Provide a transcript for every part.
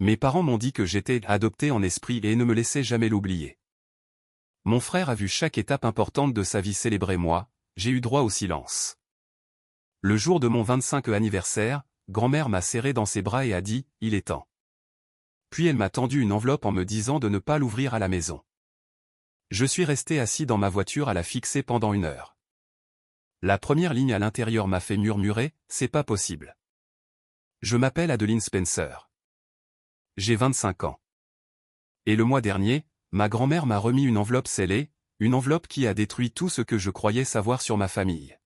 Mes parents m'ont dit que j'étais adopté en esprit et ne me laissaient jamais l'oublier. Mon frère a vu chaque étape importante de sa vie célébrer moi, j'ai eu droit au silence. Le jour de mon 25e anniversaire, grand-mère m'a serré dans ses bras et a dit « Il est temps ». Puis elle m'a tendu une enveloppe en me disant de ne pas l'ouvrir à la maison. Je suis resté assis dans ma voiture à la fixer pendant 1 heure. La première ligne à l'intérieur m'a fait murmurer « C'est pas possible ». Je m'appelle Adeline Spencer. J'ai 25 ans. Et le mois dernier, ma grand-mère m'a remis une enveloppe scellée, une enveloppe qui a détruit tout ce que je croyais savoir sur ma famille.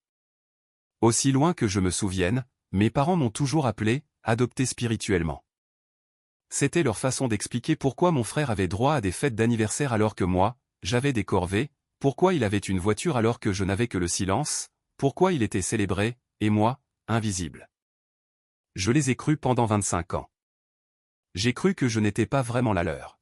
Aussi loin que je me souvienne, mes parents m'ont toujours appelé « adopté spirituellement ». C'était leur façon d'expliquer pourquoi mon frère avait droit à des fêtes d'anniversaire alors que moi, j'avais des corvées, pourquoi il avait une voiture alors que je n'avais que le silence, pourquoi il était célébré, et moi, invisible. Je les ai crus pendant 25 ans. J'ai cru que je n'étais pas vraiment la leur.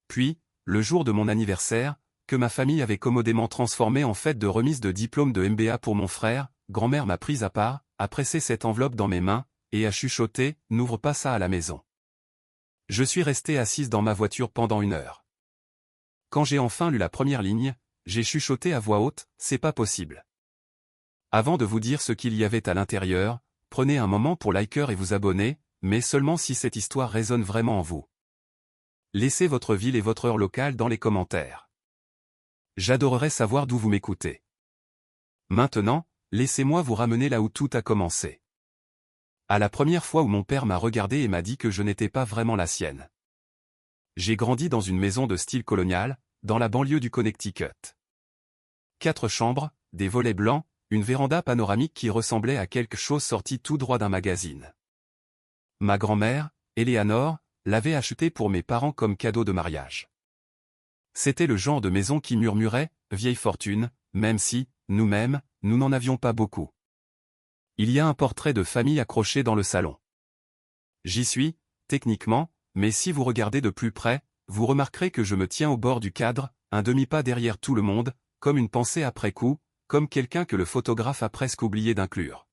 Puis, le jour de mon anniversaire, que ma famille avait commodément transformé en fête de remise de diplôme de MBA pour mon frère, grand-mère m'a prise à part, a pressé cette enveloppe dans mes mains, et a chuchoté « N'ouvre pas ça à la maison ». Je suis resté assise dans ma voiture pendant 1 heure. Quand j'ai enfin lu la première ligne, j'ai chuchoté à voix haute « C'est pas possible ». Avant de vous dire ce qu'il y avait à l'intérieur, prenez un moment pour liker et vous abonner, mais seulement si cette histoire résonne vraiment en vous. Laissez votre ville et votre heure locale dans les commentaires. J'adorerais savoir d'où vous m'écoutez. Maintenant, laissez-moi vous ramener là où tout a commencé. À la première fois où mon père m'a regardé et m'a dit que je n'étais pas vraiment la sienne. J'ai grandi dans une maison de style colonial, dans la banlieue du Connecticut. 4 chambres, des volets blancs, une véranda panoramique qui ressemblait à quelque chose sorti tout droit d'un magazine. Ma grand-mère, Eleanor, l'avait acheté pour mes parents comme cadeau de mariage. C'était le genre de maison qui murmurait « vieille fortune », même si, nous-mêmes, nous n'en avions pas beaucoup. Il y a un portrait de famille accroché dans le salon. J'y suis, techniquement, mais si vous regardez de plus près, vous remarquerez que je me tiens au bord du cadre, un demi-pas derrière tout le monde, comme une pensée après coup, comme quelqu'un que le photographe a presque oublié d'inclure.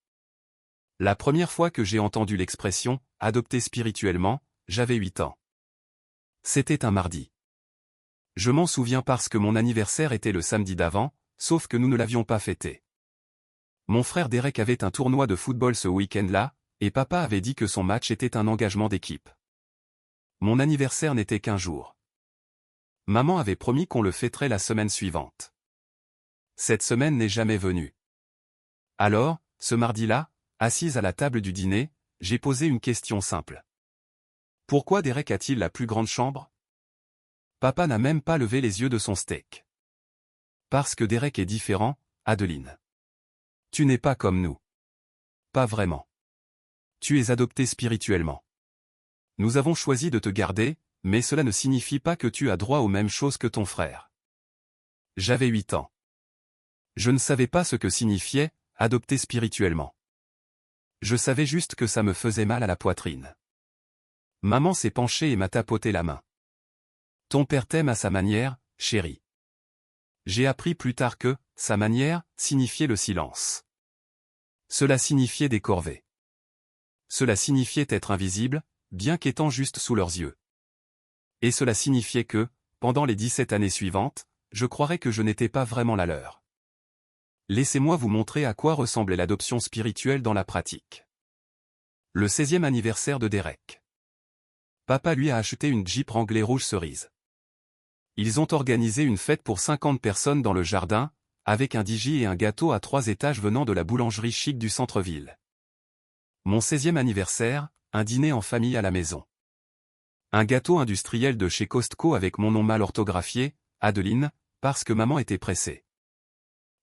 La première fois que j'ai entendu l'expression « adopter spirituellement », j'avais 8 ans. C'était un mardi. Je m'en souviens parce que mon anniversaire était le samedi d'avant, sauf que nous ne l'avions pas fêté. Mon frère Derek avait un tournoi de football ce week-end-là, et papa avait dit que son match était un engagement d'équipe. Mon anniversaire n'était qu'1 jour. Maman avait promis qu'on le fêterait la semaine suivante. Cette semaine n'est jamais venue. Alors, ce mardi-là, assise à la table du dîner, j'ai posé une question simple. Pourquoi Derek a-t-il la plus grande chambre? Papa n'a même pas levé les yeux de son steak. Parce que Derek est différent, Adeline. Tu n'es pas comme nous. Pas vraiment. Tu es adopté spirituellement. Nous avons choisi de te garder, mais cela ne signifie pas que tu as droit aux mêmes choses que ton frère. J'avais 8 ans. Je ne savais pas ce que signifiait « adopter spirituellement ». Je savais juste que ça me faisait mal à la poitrine. Maman s'est penchée et m'a tapoté la main. Ton père t'aime à sa manière, chérie. J'ai appris plus tard que « sa manière » signifiait le silence. Cela signifiait des corvées. Cela signifiait être invisible, bien qu'étant juste sous leurs yeux. Et cela signifiait que, pendant les 17 années suivantes, je croirais que je n'étais pas vraiment la leur. Laissez-moi vous montrer à quoi ressemblait l'adoption spirituelle dans la pratique. Le 16e anniversaire de Derek. Papa lui a acheté une Jeep Wrangler rouge cerise. Ils ont organisé une fête pour 50 personnes dans le jardin, avec un DJ et un gâteau à 3 étages venant de la boulangerie chic du centre-ville. Mon 16e anniversaire, un dîner en famille à la maison. Un gâteau industriel de chez Costco avec mon nom mal orthographié, Adeline, parce que maman était pressée.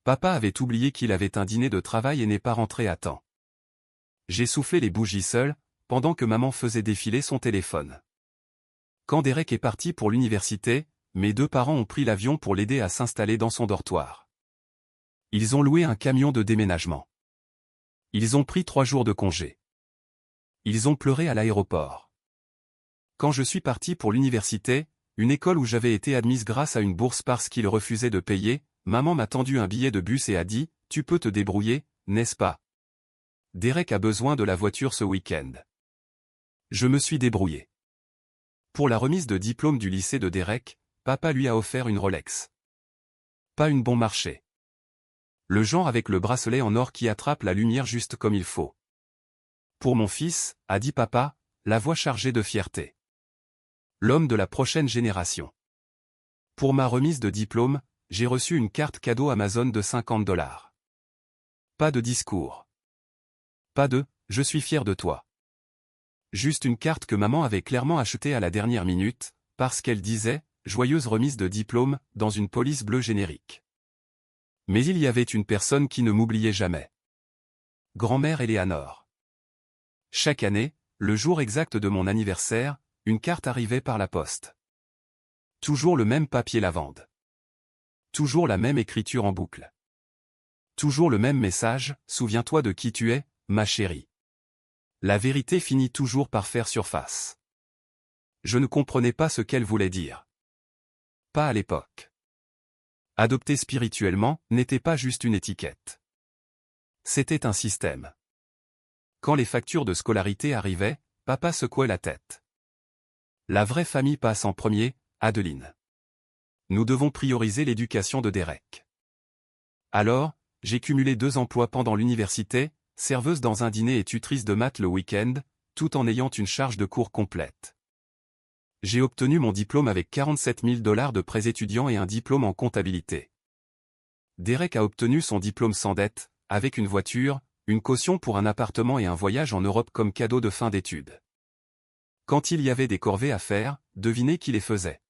Papa avait oublié qu'il avait un dîner de travail et n'est pas rentré à temps. J'ai soufflé les bougies seul, pendant que maman faisait défiler son téléphone. Quand Derek est parti pour l'université, mes 2 parents ont pris l'avion pour l'aider à s'installer dans son dortoir. Ils ont loué un camion de déménagement. Ils ont pris 3 jours de congé. Ils ont pleuré à l'aéroport. Quand je suis parti pour l'université, une école où j'avais été admise grâce à une bourse parce qu'ils refusaient de payer, maman m'a tendu un billet de bus et a dit « Tu peux te débrouiller, n'est-ce pas? Derek a besoin de la voiture ce week-end. » Je me suis débrouillé. Pour la remise de diplôme du lycée de Derek, papa lui a offert une Rolex. Pas une bon marché. Le genre avec le bracelet en or qui attrape la lumière juste comme il faut. Pour mon fils, a dit papa, la voix chargée de fierté. L'homme de la prochaine génération. Pour ma remise de diplôme, j'ai reçu une carte cadeau Amazon de $50. Pas de discours. Pas de « je suis fier de toi ». Juste une carte que maman avait clairement achetée à la dernière minute, parce qu'elle disait « joyeuse remise de diplôme » dans une police bleue générique. Mais il y avait une personne qui ne m'oubliait jamais. Grand-mère Éléanore. Chaque année, le jour exact de mon anniversaire, une carte arrivait par la poste. Toujours le même papier lavande. Toujours la même écriture en boucle. Toujours le même message, souviens-toi de qui tu es, ma chérie. La vérité finit toujours par faire surface. Je ne comprenais pas ce qu'elle voulait dire. Pas à l'époque. Adopter spirituellement n'était pas juste une étiquette. C'était un système. Quand les factures de scolarité arrivaient, papa secouait la tête. La vraie famille passe en premier, Adeline. Nous devons prioriser l'éducation de Derek. Alors, j'ai cumulé 2 emplois pendant l'université, serveuse dans un dîner et tutrice de maths le week-end, tout en ayant une charge de cours complète. J'ai obtenu mon diplôme avec $47 000 de prêts étudiants et un diplôme en comptabilité. Derek a obtenu son diplôme sans dette, avec une voiture, une caution pour un appartement et un voyage en Europe comme cadeau de fin d'études. Quand il y avait des corvées à faire, devinez qui les faisait.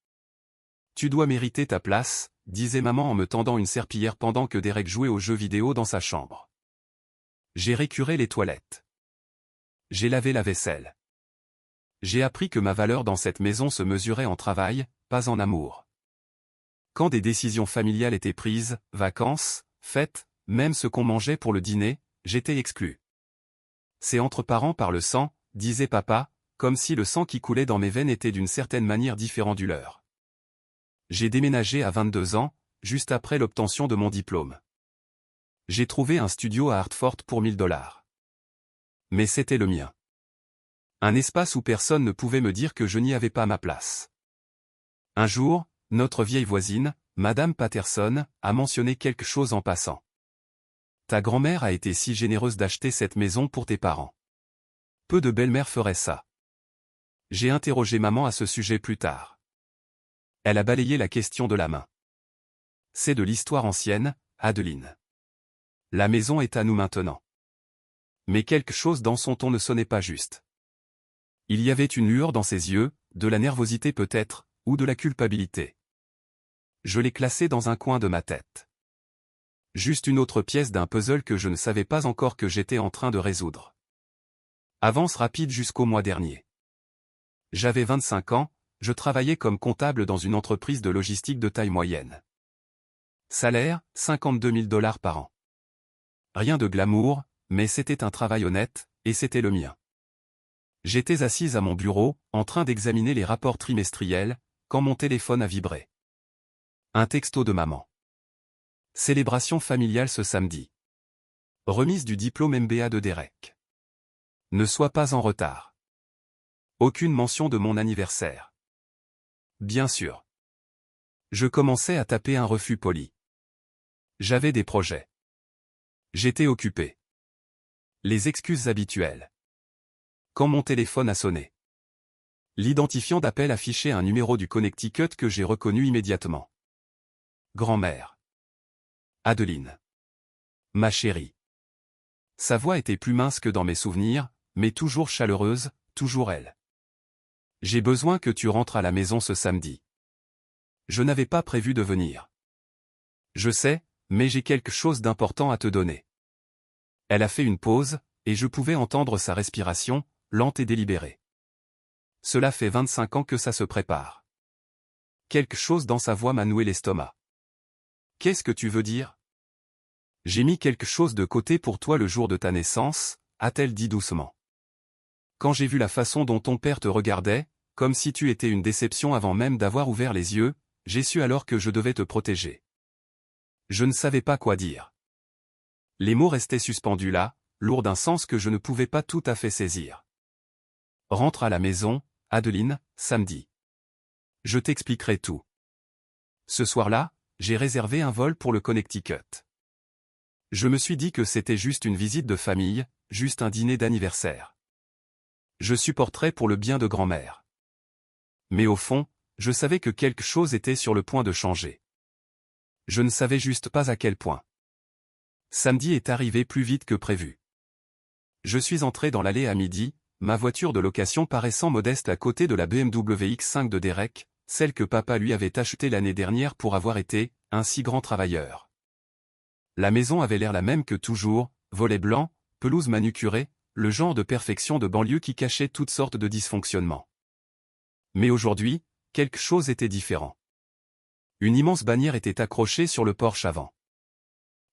Tu dois mériter ta place, disait maman en me tendant une serpillière pendant que Derek jouait aux jeux vidéo dans sa chambre. J'ai récuré les toilettes. J'ai lavé la vaisselle. J'ai appris que ma valeur dans cette maison se mesurait en travail, pas en amour. Quand des décisions familiales étaient prises, vacances, fêtes, même ce qu'on mangeait pour le dîner, j'étais exclu. C'est entre parents par le sang, disait papa, comme si le sang qui coulait dans mes veines était d'une certaine manière différent du leur. J'ai déménagé à 22 ans, juste après l'obtention de mon diplôme. J'ai trouvé un studio à Hartford pour $1000. Mais c'était le mien. Un espace où personne ne pouvait me dire que je n'y avais pas ma place. Un jour, notre vieille voisine, Madame Patterson, a mentionné quelque chose en passant. Ta grand-mère a été si généreuse d'acheter cette maison pour tes parents. Peu de belles-mères feraient ça. J'ai interrogé maman à ce sujet plus tard. Elle a balayé la question de la main. C'est de l'histoire ancienne, Adeline. La maison est à nous maintenant. Mais quelque chose dans son ton ne sonnait pas juste. Il y avait une lueur dans ses yeux, de la nervosité peut-être, ou de la culpabilité. Je l'ai classée dans un coin de ma tête. Juste une autre pièce d'un puzzle que je ne savais pas encore que j'étais en train de résoudre. Avance rapide jusqu'au mois dernier. J'avais 25 ans, je travaillais comme comptable dans une entreprise de logistique de taille moyenne. Salaire, $52 000 par an. Rien de glamour, mais c'était un travail honnête, et c'était le mien. J'étais assise à mon bureau, en train d'examiner les rapports trimestriels, quand mon téléphone a vibré. Un texto de maman. Célébration familiale ce samedi. Remise du diplôme MBA de Derek. Ne sois pas en retard. Aucune mention de mon anniversaire. Bien sûr. Je commençais à taper un refus poli. J'avais des projets. J'étais occupé. Les excuses habituelles. Quand mon téléphone a sonné. L'identifiant d'appel affichait un numéro du Connecticut que j'ai reconnu immédiatement. Grand-mère. Adeline. Ma chérie. Sa voix était plus mince que dans mes souvenirs, mais toujours chaleureuse, toujours elle. J'ai besoin que tu rentres à la maison ce samedi. Je n'avais pas prévu de venir. Je sais, mais j'ai quelque chose d'important à te donner. Elle a fait une pause, et je pouvais entendre sa respiration, lente et délibérée. Cela fait 25 ans que ça se prépare. Quelque chose dans sa voix m'a noué l'estomac. Qu'est-ce que tu veux dire? J'ai mis quelque chose de côté pour toi le jour de ta naissance, a-t-elle dit doucement. Quand j'ai vu la façon dont ton père te regardait, comme si tu étais une déception avant même d'avoir ouvert les yeux, j'ai su alors que je devais te protéger. Je ne savais pas quoi dire. Les mots restaient suspendus là, lourds d'un sens que je ne pouvais pas tout à fait saisir. Rentre à la maison, Adeline, samedi. Je t'expliquerai tout. Ce soir-là, j'ai réservé un vol pour le Connecticut. Je me suis dit que c'était juste une visite de famille, juste un dîner d'anniversaire. Je supporterais pour le bien de grand-mère. Mais au fond, je savais que quelque chose était sur le point de changer. Je ne savais juste pas à quel point. Samedi est arrivé plus vite que prévu. Je suis entré dans l'allée à midi, ma voiture de location paraissant modeste à côté de la BMW X5 de Derek, celle que papa lui avait achetée l'année dernière pour avoir été un si grand travailleur. La maison avait l'air la même que toujours, volets blancs, pelouse manucurée, le genre de perfection de banlieue qui cachait toutes sortes de dysfonctionnements. Mais aujourd'hui, quelque chose était différent. Une immense bannière était accrochée sur le porche avant.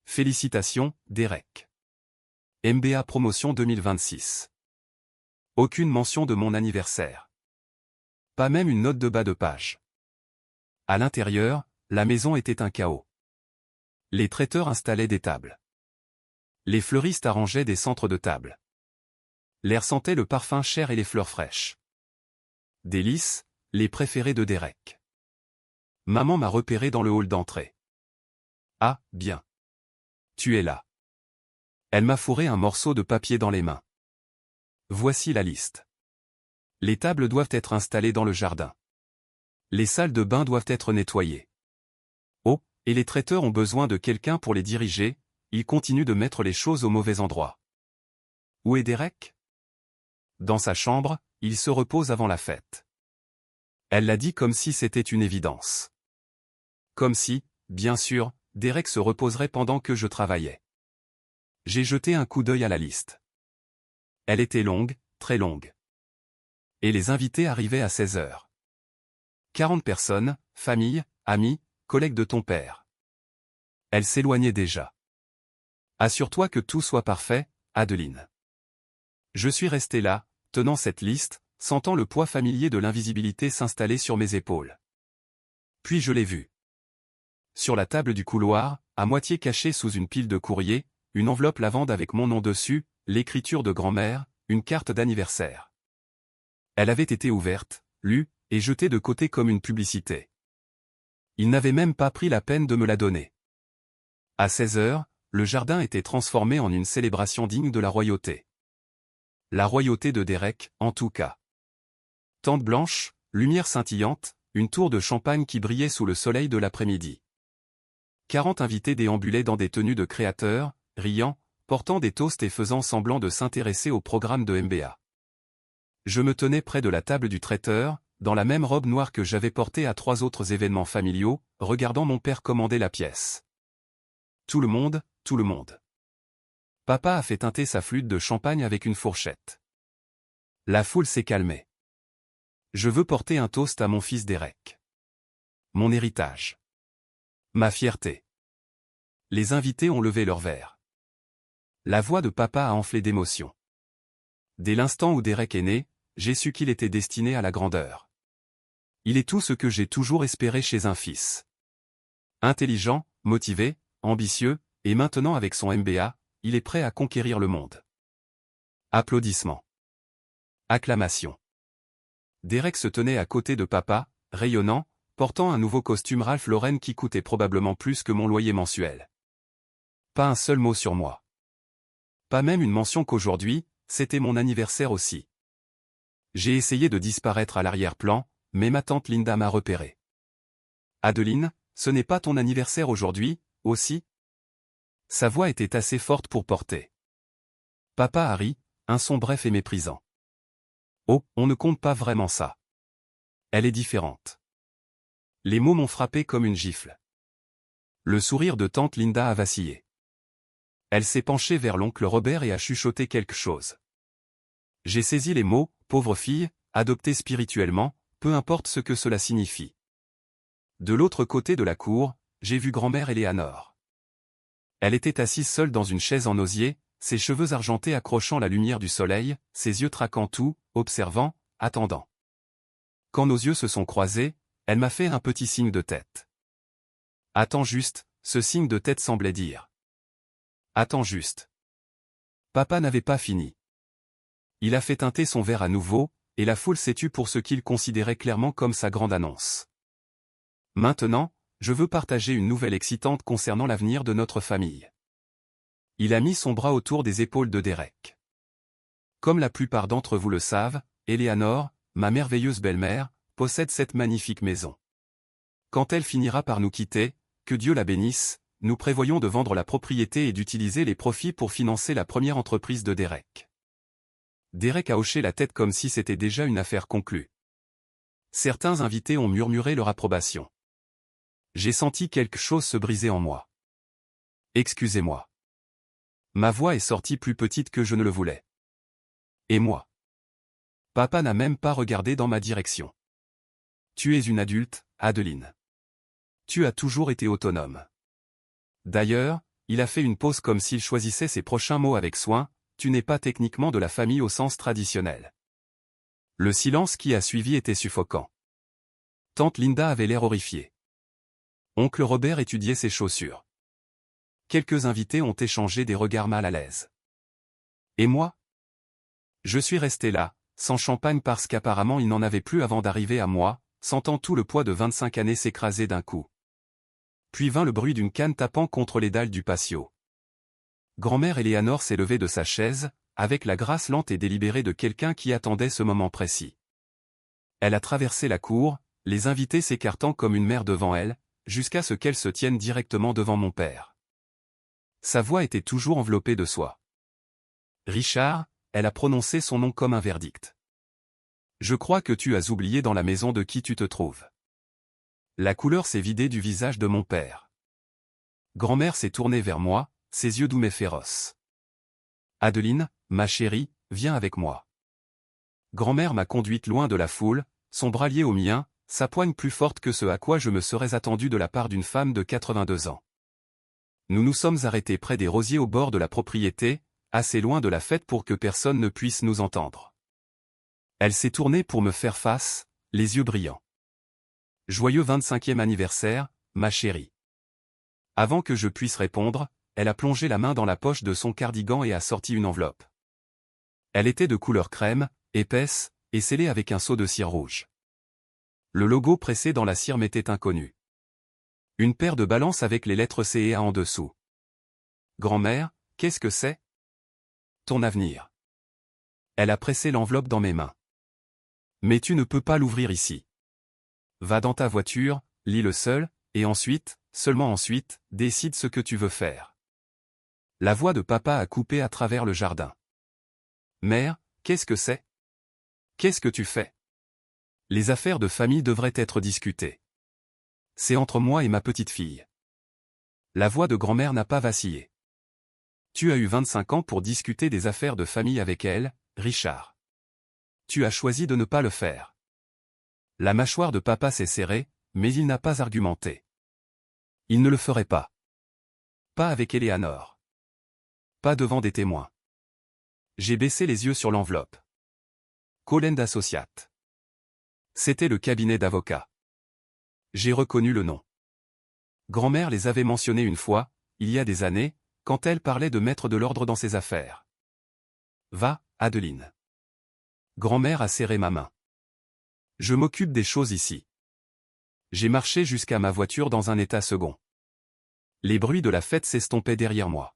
Félicitations, Derek. MBA Promotion 2026. Aucune mention de mon anniversaire. Pas même une note de bas de page. À l'intérieur, la maison était un chaos. Les traiteurs installaient des tables. Les fleuristes arrangeaient des centres de table. L'air sentait le parfum cher et les fleurs fraîches. Délices, les préférés de Derek. Maman m'a repéré dans le hall d'entrée. Ah, bien. Tu es là. Elle m'a fourré un morceau de papier dans les mains. Voici la liste. Les tables doivent être installées dans le jardin. Les salles de bain doivent être nettoyées. Oh, et les traiteurs ont besoin de quelqu'un pour les diriger, ils continuent de mettre les choses au mauvais endroit. Où est Derek? Dans sa chambre, il se repose avant la fête. Elle l'a dit comme si c'était une évidence. Comme si, bien sûr, Derek se reposerait pendant que je travaillais. J'ai jeté un coup d'œil à la liste. Elle était longue, très longue. Et les invités arrivaient à 16 heures. 40 personnes, famille, amis, collègues de ton père. Elle s'éloignait déjà. Assure-toi que tout soit parfait, Adeline. Je suis resté là, tenant cette liste, sentant le poids familier de l'invisibilité s'installer sur mes épaules. Puis je l'ai vue. Sur la table du couloir, à moitié cachée sous une pile de courrier, une enveloppe lavande avec mon nom dessus, l'écriture de grand-mère, une carte d'anniversaire. Elle avait été ouverte, lue, et jetée de côté comme une publicité. Il n'avait même pas pris la peine de me la donner. À 16 heures, le jardin était transformé en une célébration digne de la royauté. La royauté de Derek, en tout cas. Tente blanche, lumière scintillante, une tour de champagne qui brillait sous le soleil de l'après-midi. 40 invités déambulaient dans des tenues de créateurs, riant, portant des toasts et faisant semblant de s'intéresser au programme de MBA. Je me tenais près de la table du traiteur, dans la même robe noire que j'avais portée à 3 autres événements familiaux, regardant mon père commander la pièce. Tout le monde, tout le monde. Papa a fait teinter sa flûte de champagne avec une fourchette. La foule s'est calmée. Je veux porter un toast à mon fils Derek. Mon héritage. Ma fierté. Les invités ont levé leurs verres. La voix de papa a enflé d'émotion. Dès l'instant où Derek est né, j'ai su qu'il était destiné à la grandeur. Il est tout ce que j'ai toujours espéré chez un fils. Intelligent, motivé, ambitieux, et maintenant avec son MBA, il est prêt à conquérir le monde. Applaudissements. Acclamations. Derek se tenait à côté de papa, rayonnant, portant un nouveau costume Ralph Lauren qui coûtait probablement plus que mon loyer mensuel. Pas un seul mot sur moi. Pas même une mention qu'aujourd'hui, c'était mon anniversaire aussi. J'ai essayé de disparaître à l'arrière-plan, mais ma tante Linda m'a repéré. Adeline, ce n'est pas ton anniversaire aujourd'hui, aussi? Sa voix était assez forte pour porter. Papa a ri, un son bref et méprisant. Oh, on ne compte pas vraiment ça. Elle est différente. Les mots m'ont frappé comme une gifle. Le sourire de tante Linda a vacillé. Elle s'est penchée vers l'oncle Robert et a chuchoté quelque chose. J'ai saisi les mots, pauvre fille, adoptée spirituellement, peu importe ce que cela signifie. De l'autre côté de la cour, j'ai vu grand-mère Éléanore. Elle était assise seule dans une chaise en osier, ses cheveux argentés accrochant la lumière du soleil, ses yeux traquant tout, observant, attendant. Quand nos yeux se sont croisés, elle m'a fait un petit signe de tête. Attends juste, ce signe de tête semblait dire. Attends juste. Papa n'avait pas fini. Il a fait teinter son verre à nouveau, et la foule s'est tue pour ce qu'il considérait clairement comme sa grande annonce. Maintenant, je veux partager une nouvelle excitante concernant l'avenir de notre famille. Il a mis son bras autour des épaules de Derek. Comme la plupart d'entre vous le savent, Eleanor, ma merveilleuse belle-mère, possède cette magnifique maison. Quand elle finira par nous quitter, que Dieu la bénisse, nous prévoyons de vendre la propriété et d'utiliser les profits pour financer la première entreprise de Derek. Derek a hoché la tête comme si c'était déjà une affaire conclue. Certains invités ont murmuré leur approbation. J'ai senti quelque chose se briser en moi. Excusez-moi. Ma voix est sortie plus petite que je ne le voulais. Et moi? Papa n'a même pas regardé dans ma direction. Tu es une adulte, Adeline. Tu as toujours été autonome. D'ailleurs, il a fait une pause comme s'il choisissait ses prochains mots avec soin, tu n'es pas techniquement de la famille au sens traditionnel. Le silence qui a suivi était suffocant. Tante Linda avait l'air horrifiée. Oncle Robert étudiait ses chaussures. Quelques invités ont échangé des regards mal à l'aise. Et moi? Je suis resté là, sans champagne parce qu'apparemment il n'en avait plus avant d'arriver à moi, sentant tout le poids de 25 années s'écraser d'un coup. Puis vint le bruit d'une canne tapant contre les dalles du patio. Grand-mère Eleanor s'est levée de sa chaise, avec la grâce lente et délibérée de quelqu'un qui attendait ce moment précis. Elle a traversé la cour, les invités s'écartant comme une mère devant elle, jusqu'à ce qu'elle se tienne directement devant mon père. Sa voix était toujours enveloppée de soie. Richard, elle a prononcé son nom comme un verdict. Je crois que tu as oublié dans la maison de qui tu te trouves. La couleur s'est vidée du visage de mon père. Grand-mère s'est tournée vers moi, ses yeux doux mais féroces. Adeline, ma chérie, viens avec moi. Grand-mère m'a conduite loin de la foule, son bras lié au mien, sa poigne plus forte que ce à quoi je me serais attendu de la part d'une femme de 82 ans. Nous nous sommes arrêtés près des rosiers au bord de la propriété, assez loin de la fête pour que personne ne puisse nous entendre. Elle s'est tournée pour me faire face, les yeux brillants. Joyeux 25e anniversaire, ma chérie. Avant que je puisse répondre, elle a plongé la main dans la poche de son cardigan et a sorti une enveloppe. Elle était de couleur crème, épaisse, et scellée avec un seau de cire rouge. Le logo pressé dans la cire m'était inconnu. Une paire de balances avec les lettres C et A en dessous. Grand-mère, qu'est-ce que c'est? Ton avenir. Elle a pressé l'enveloppe dans mes mains. Mais tu ne peux pas l'ouvrir ici. Va dans ta voiture, lis-le seul, et ensuite, seulement ensuite, décide ce que tu veux faire. La voix de papa a coupé à travers le jardin. Mère, qu'est-ce que c'est? Qu'est-ce que tu fais? Les affaires de famille devraient être discutées. C'est entre moi et ma petite fille. La voix de grand-mère n'a pas vacillé. Tu as eu 25 ans pour discuter des affaires de famille avec elle, Richard. Tu as choisi de ne pas le faire. La mâchoire de papa s'est serrée, mais il n'a pas argumenté. Il ne le ferait pas. Pas avec Eleanor. Pas devant des témoins. J'ai baissé les yeux sur l'enveloppe. Colend Associates. C'était le cabinet d'avocats. J'ai reconnu le nom. Grand-mère les avait mentionnés une fois, il y a des années, quand elle parlait de mettre de l'ordre dans ses affaires. Va, Adeline. Grand-mère a serré ma main. Je m'occupe des choses ici. J'ai marché jusqu'à ma voiture dans un état second. Les bruits de la fête s'estompaient derrière moi.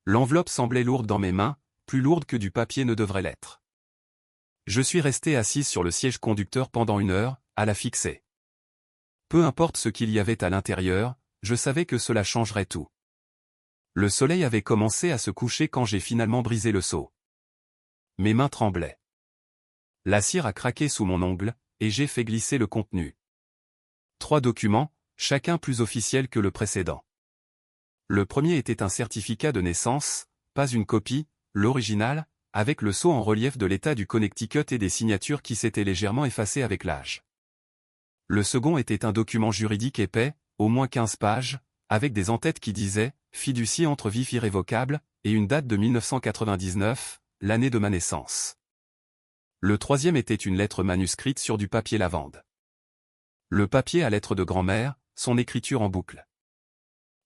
L'enveloppe semblait lourde dans mes mains, plus lourde que du papier ne devrait l'être. Je suis resté assise sur le siège conducteur pendant 1 heure, à la fixer. Peu importe ce qu'il y avait à l'intérieur, je savais que cela changerait tout. Le soleil avait commencé à se coucher quand j'ai finalement brisé le seau. Mes mains tremblaient. La cire a craqué sous mon ongle, et j'ai fait glisser le contenu. 3 documents, chacun plus officiel que le précédent. Le premier était un certificat de naissance, pas une copie, l'original, avec le sceau en relief de l'État du Connecticut et des signatures qui s'étaient légèrement effacées avec l'âge. Le second était un document juridique épais, au moins 15 pages, avec des en-têtes qui disaient « fiducie entre vif irrévocable » et une date de 1999, l'année de ma naissance. Le troisième était une lettre manuscrite sur du papier lavande. Le papier à lettres de grand-mère, son écriture en boucle.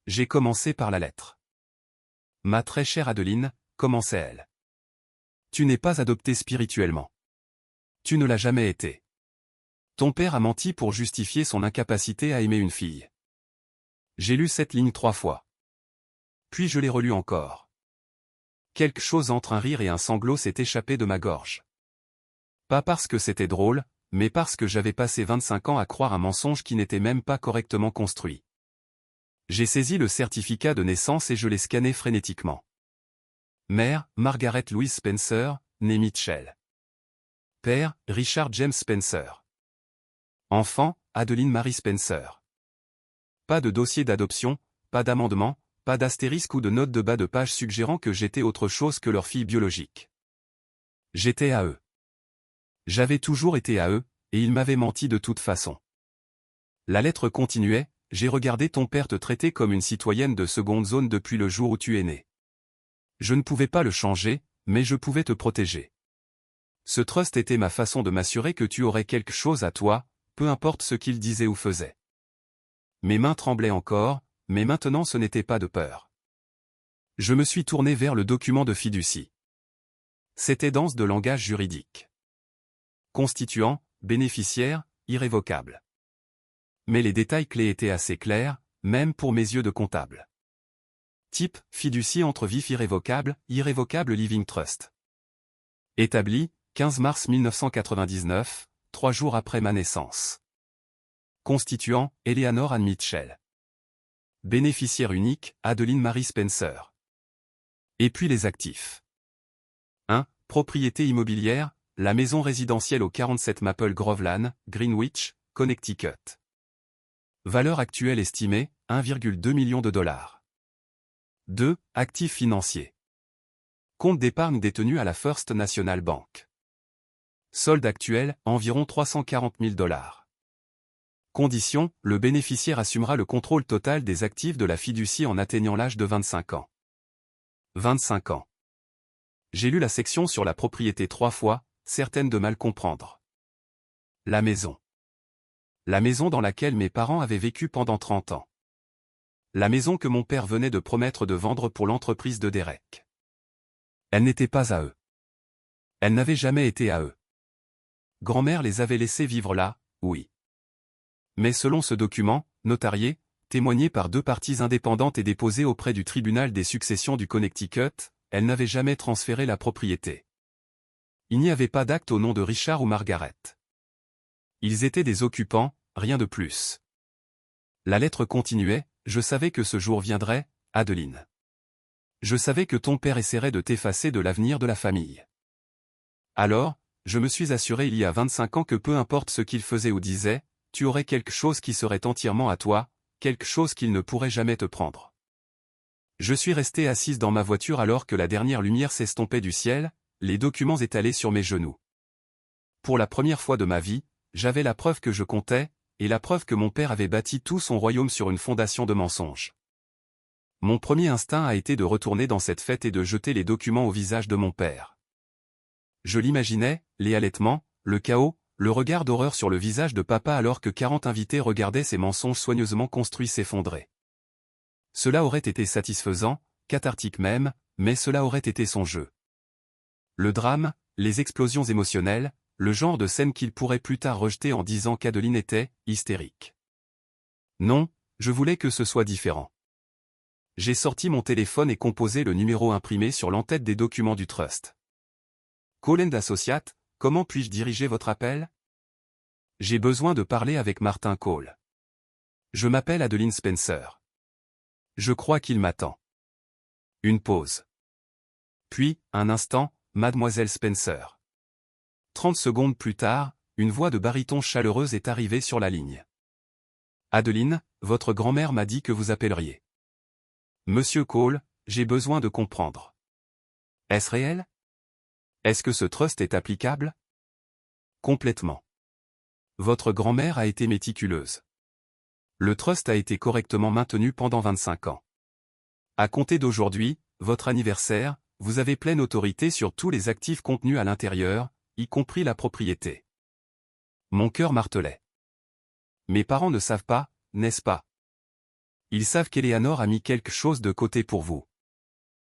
J'ai commencé par la lettre. Ma très chère Adeline, commençait-elle. Tu n'es pas adoptée spirituellement. Tu ne l'as jamais été. Ton père a menti pour justifier son incapacité à aimer une fille. J'ai lu cette ligne 3 fois. Puis je l'ai relue encore. Quelque chose entre un rire et un sanglot s'est échappé de ma gorge. Pas parce que c'était drôle, mais parce que j'avais passé 25 ans à croire un mensonge qui n'était même pas correctement construit. J'ai saisi le certificat de naissance et je l'ai scanné frénétiquement. Mère, Margaret Louise Spencer, née Mitchell. Père, Richard James Spencer. Enfant, Adeline Marie Spencer. Pas de dossier d'adoption, pas d'amendement, pas d'astérisque ou de note de bas de page suggérant que j'étais autre chose que leur fille biologique. J'étais à eux. J'avais toujours été à eux, et ils m'avaient menti de toute façon. La lettre continuait, j'ai regardé ton père te traiter comme une citoyenne de seconde zone depuis le jour où tu es né. Je ne pouvais pas le changer, mais je pouvais te protéger. Ce trust était ma façon de m'assurer que tu aurais quelque chose à toi, peu importe ce qu'il disait ou faisait. Mes mains tremblaient encore, mais maintenant ce n'était pas de peur. Je me suis tourné vers le document de fiducie. C'était dense de langage juridique. Constituant, bénéficiaire, irrévocable. Mais les détails clés étaient assez clairs, même pour mes yeux de comptable. Type, fiducie entre vif irrévocable, irrévocable living trust. Établi, 15 mars 1999, 3 jours après ma naissance. Constituant, Eleanor Ann Mitchell. Bénéficiaire unique, Adeline Marie Spencer. Et puis les actifs. 1. Propriété immobilière, la maison résidentielle au 47 Maple Grove Lane, Greenwich, Connecticut. Valeur actuelle estimée, 1,2 million de dollars. 2. Actifs financiers. Compte d'épargne détenu à la First National Bank. Solde actuel, environ 340 000 dollars. Condition, le bénéficiaire assumera le contrôle total des actifs de la fiducie en atteignant l'âge de 25 ans. 25 ans. J'ai lu la section sur la propriété 3 fois, certaine de mal comprendre. La maison. La maison dans laquelle mes parents avaient vécu pendant 30 ans. La maison que mon père venait de promettre de vendre pour l'entreprise de Derek. Elle n'était pas à eux. Elle n'avait jamais été à eux. Grand-mère les avait laissés vivre là, oui. Mais selon ce document, notarié, témoigné par 2 parties indépendantes et déposé auprès du tribunal des successions du Connecticut, elle n'avait jamais transféré la propriété. Il n'y avait pas d'acte au nom de Richard ou Margaret. Ils étaient des occupants, rien de plus. La lettre continuait, je savais que ce jour viendrait, Adeline. Je savais que ton père essaierait de t'effacer de l'avenir de la famille. Alors, je me suis assuré il y a 25 ans que peu importe ce qu'il faisait ou disait, tu aurais quelque chose qui serait entièrement à toi, quelque chose qu'il ne pourrait jamais te prendre. Je suis restée assise dans ma voiture alors que la dernière lumière s'estompait du ciel, les documents étalés sur mes genoux. Pour la première fois de ma vie, j'avais la preuve que je comptais, et la preuve que mon père avait bâti tout son royaume sur une fondation de mensonges. Mon premier instinct a été de retourner dans cette fête et de jeter les documents au visage de mon père. Je l'imaginais, les halètements, le chaos, le regard d'horreur sur le visage de papa alors que 40 invités regardaient ces mensonges soigneusement construits s'effondrer. Cela aurait été satisfaisant, cathartique même, mais cela aurait été son jeu. Le drame, les explosions émotionnelles, le genre de scène qu'il pourrait plus tard rejeter en disant qu'Adeline était hystérique. Non, je voulais que ce soit différent. J'ai sorti mon téléphone et composé le numéro imprimé sur l'entête des documents du trust. Call & Associates, comment puis-je diriger votre appel? J'ai besoin de parler avec Martin Cole. Je m'appelle Adeline Spencer. Je crois qu'il m'attend. Une pause. Puis, un instant, Mademoiselle Spencer. 30 secondes plus tard, une voix de baryton chaleureuse est arrivée sur la ligne. Adeline, votre grand-mère m'a dit que vous appelleriez. Monsieur Cole, j'ai besoin de comprendre. Est-ce réel? Est-ce que ce trust est applicable? Complètement. Votre grand-mère a été méticuleuse. Le trust a été correctement maintenu pendant 25 ans. À compter d'aujourd'hui, votre anniversaire, vous avez pleine autorité sur tous les actifs contenus à l'intérieur, y compris la propriété. Mon cœur martelait. Mes parents ne savent pas, n'est-ce pas? Ils savent qu'Eleanor a mis quelque chose de côté pour vous.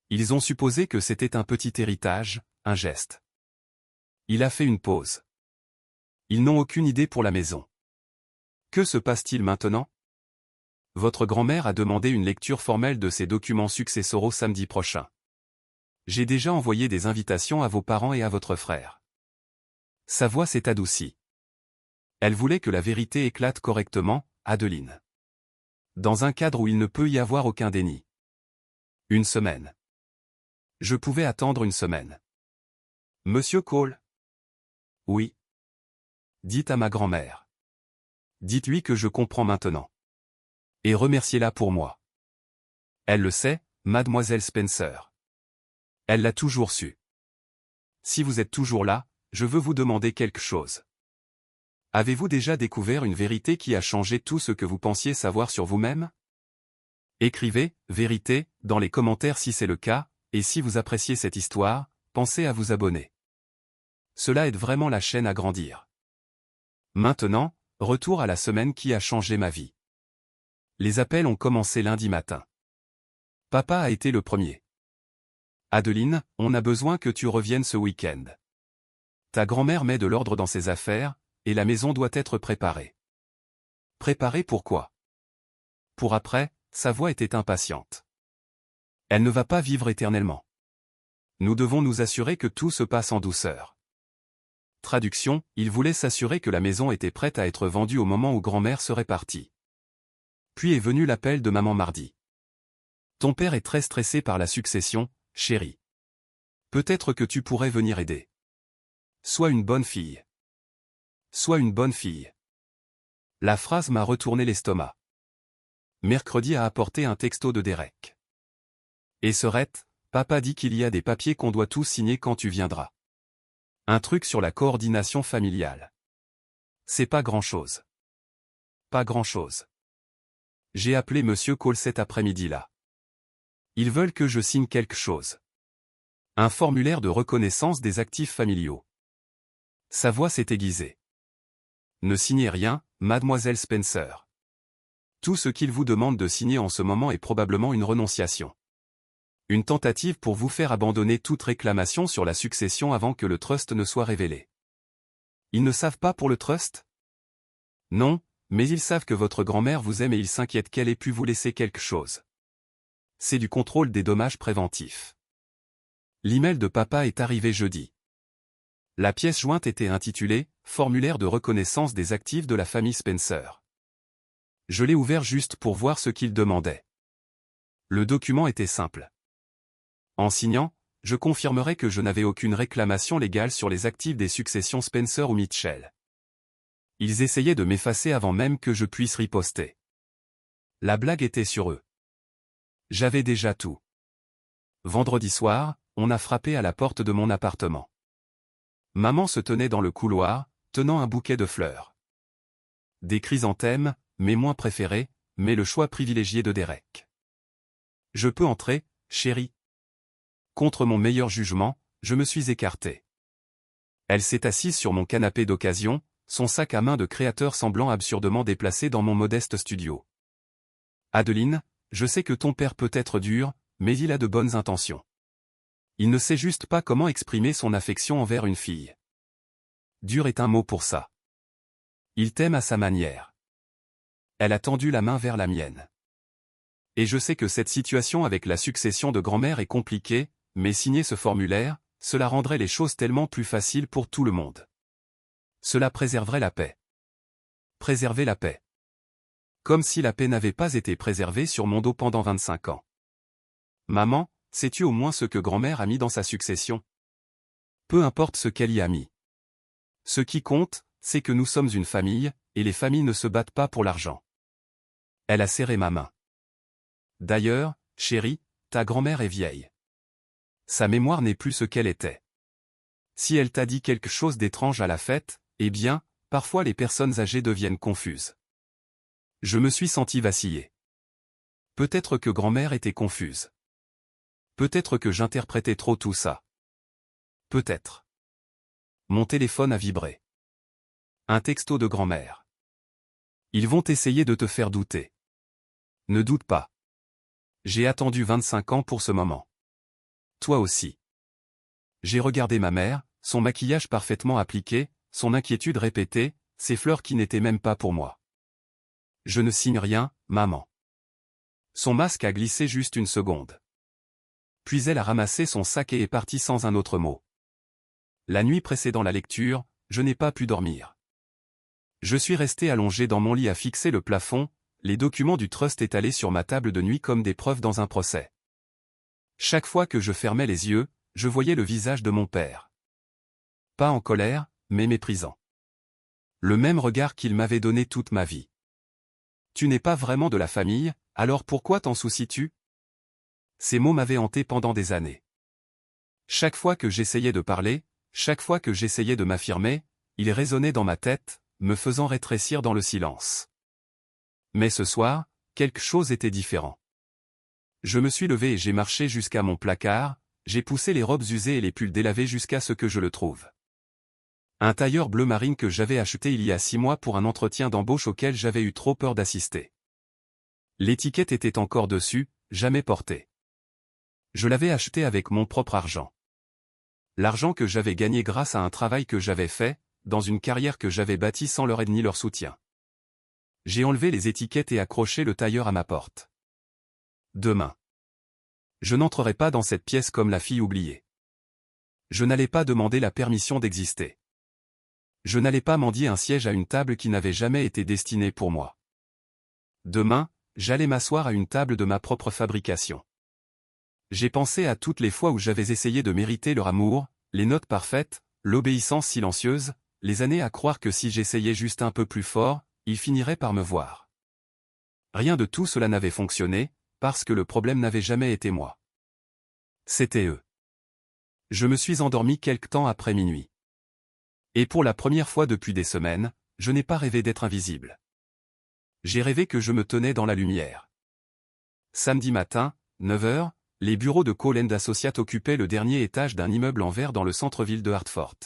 Ils ont supposé que c'était un petit héritage, un geste. Il a fait une pause. Ils n'ont aucune idée pour la maison. Que se passe-t-il maintenant? Votre grand-mère a demandé une lecture formelle de ses documents successoraux samedi prochain. J'ai déjà envoyé des invitations à vos parents et à votre frère. Sa voix s'est adoucie. Elle voulait que la vérité éclate correctement, Adeline. Dans un cadre où il ne peut y avoir aucun déni. Une semaine. Je pouvais attendre une semaine. Monsieur Cole? Oui. Dites à ma grand-mère. Dites-lui que je comprends maintenant. Et remerciez-la pour moi. Elle le sait, mademoiselle Spencer. Elle l'a toujours su. Si vous êtes toujours là, je veux vous demander quelque chose. Avez-vous déjà découvert une vérité qui a changé tout ce que vous pensiez savoir sur vous-même? Écrivez « vérité » dans les commentaires si c'est le cas, et si vous appréciez cette histoire, pensez à vous abonner. Cela aide vraiment la chaîne à grandir. Maintenant, retour à la semaine qui a changé ma vie. Les appels ont commencé lundi matin. Papa a été le premier. Adeline, on a besoin que tu reviennes ce week-end. Ta grand-mère met de l'ordre dans ses affaires, et la maison doit être préparée. Préparée pourquoi? Pour après, sa voix était impatiente. Elle ne va pas vivre éternellement. Nous devons nous assurer que tout se passe en douceur. Traduction, il voulait s'assurer que la maison était prête à être vendue au moment où grand-mère serait partie. Puis est venu l'appel de maman mardi. Ton père est très stressé par la succession, chérie. Peut-être que tu pourrais venir aider. Sois une bonne fille. Sois une bonne fille. La phrase m'a retourné l'estomac. Mercredi a apporté un texto de Derek. Et Serette, papa dit qu'il y a des papiers qu'on doit tous signer quand tu viendras. Un truc sur la coordination familiale. C'est pas grand-chose. Pas grand-chose. J'ai appelé Monsieur Cole cet après-midi-là. Ils veulent que je signe quelque chose. Un formulaire de reconnaissance des actifs familiaux. Sa voix s'est aiguisée. Ne signez rien, mademoiselle Spencer. Tout ce qu'il vous demande de signer en ce moment est probablement une renonciation. Une tentative pour vous faire abandonner toute réclamation sur la succession avant que le trust ne soit révélé. Ils ne savent pas pour le trust? Non, mais ils savent que votre grand-mère vous aime et ils s'inquiètent qu'elle ait pu vous laisser quelque chose. C'est du contrôle des dommages préventifs. L'email de papa est arrivé jeudi. La pièce jointe était intitulée « Formulaire de reconnaissance des actifs de la famille Spencer ». Je l'ai ouvert juste pour voir ce qu'il demandait. Le document était simple. En signant, je confirmerai que je n'avais aucune réclamation légale sur les actifs des successions Spencer ou Mitchell. Ils essayaient de m'effacer avant même que je puisse riposter. La blague était sur eux. J'avais déjà tout. Vendredi soir, on a frappé à la porte de mon appartement. Maman se tenait dans le couloir, tenant un bouquet de fleurs. Des chrysanthèmes, mes moins préférés, mais le choix privilégié de Derek. Je peux entrer, chérie? Contre mon meilleur jugement, je me suis écarté. Elle s'est assise sur mon canapé d'occasion, son sac à main de créateur semblant absurdement déplacé dans mon modeste studio. Adeline, je sais que ton père peut être dur, mais il a de bonnes intentions. Il ne sait juste pas comment exprimer son affection envers une fille. Dur est un mot pour ça. Il t'aime à sa manière. Elle a tendu la main vers la mienne. Et je sais que cette situation avec la succession de grand-mère est compliquée, mais signer ce formulaire, cela rendrait les choses tellement plus faciles pour tout le monde. Cela préserverait la paix. Préserver la paix. Comme si la paix n'avait pas été préservée sur mon dos pendant 25 ans. Maman, sais-tu au moins ce que grand-mère a mis dans sa succession? Peu importe ce qu'elle y a mis. Ce qui compte, c'est que nous sommes une famille, et les familles ne se battent pas pour l'argent. Elle a serré ma main. D'ailleurs, chérie, ta grand-mère est vieille. Sa mémoire n'est plus ce qu'elle était. Si elle t'a dit quelque chose d'étrange à la fête, eh bien, parfois les personnes âgées deviennent confuses. Je me suis senti vaciller. Peut-être que grand-mère était confuse. Peut-être que j'interprétais trop tout ça. Peut-être. Mon téléphone a vibré. Un texto de grand-mère. Ils vont essayer de te faire douter. Ne doute pas. J'ai attendu 25 ans pour ce moment. Toi aussi. J'ai regardé ma mère, son maquillage parfaitement appliqué, son inquiétude répétée, ces fleurs qui n'étaient même pas pour moi. Je ne signe rien, maman. Son masque a glissé juste une seconde. Puis elle a ramassé son sac et est partie sans un autre mot. La nuit précédant la lecture, je n'ai pas pu dormir. Je suis resté allongé dans mon lit à fixer le plafond, les documents du trust étalés sur ma table de nuit comme des preuves dans un procès. Chaque fois que je fermais les yeux, je voyais le visage de mon père. Pas en colère, mais méprisant. Le même regard qu'il m'avait donné toute ma vie. Tu n'es pas vraiment de la famille, alors pourquoi t'en soucies-tu? Ces mots m'avaient hanté pendant des années. Chaque fois que j'essayais de parler, chaque fois que j'essayais de m'affirmer, ils résonnaient dans ma tête, me faisant rétrécir dans le silence. Mais ce soir, quelque chose était différent. Je me suis levé et j'ai marché jusqu'à mon placard, j'ai poussé les robes usées et les pulls délavés jusqu'à ce que je le trouve. Un tailleur bleu marine que j'avais acheté il y a 6 mois pour un entretien d'embauche auquel j'avais eu trop peur d'assister. L'étiquette était encore dessus, jamais portée. Je l'avais acheté avec mon propre argent. L'argent que j'avais gagné grâce à un travail que j'avais fait, dans une carrière que j'avais bâtie sans leur aide ni leur soutien. J'ai enlevé les étiquettes et accroché le tailleur à ma porte. Demain. Je n'entrerai pas dans cette pièce comme la fille oubliée. Je n'allais pas demander la permission d'exister. Je n'allais pas mendier un siège à une table qui n'avait jamais été destinée pour moi. Demain, j'allais m'asseoir à une table de ma propre fabrication. J'ai pensé à toutes les fois où j'avais essayé de mériter leur amour, les notes parfaites, l'obéissance silencieuse, les années à croire que si j'essayais juste un peu plus fort, ils finiraient par me voir. Rien de tout cela n'avait fonctionné, parce que le problème n'avait jamais été moi. C'était eux. Je me suis endormi quelque temps après minuit. Et pour la première fois depuis des semaines, je n'ai pas rêvé d'être invisible. J'ai rêvé que je me tenais dans la lumière. Samedi matin, 9 h, les bureaux de Cole & Associates occupaient le dernier étage d'un immeuble en verre dans le centre-ville de Hartford.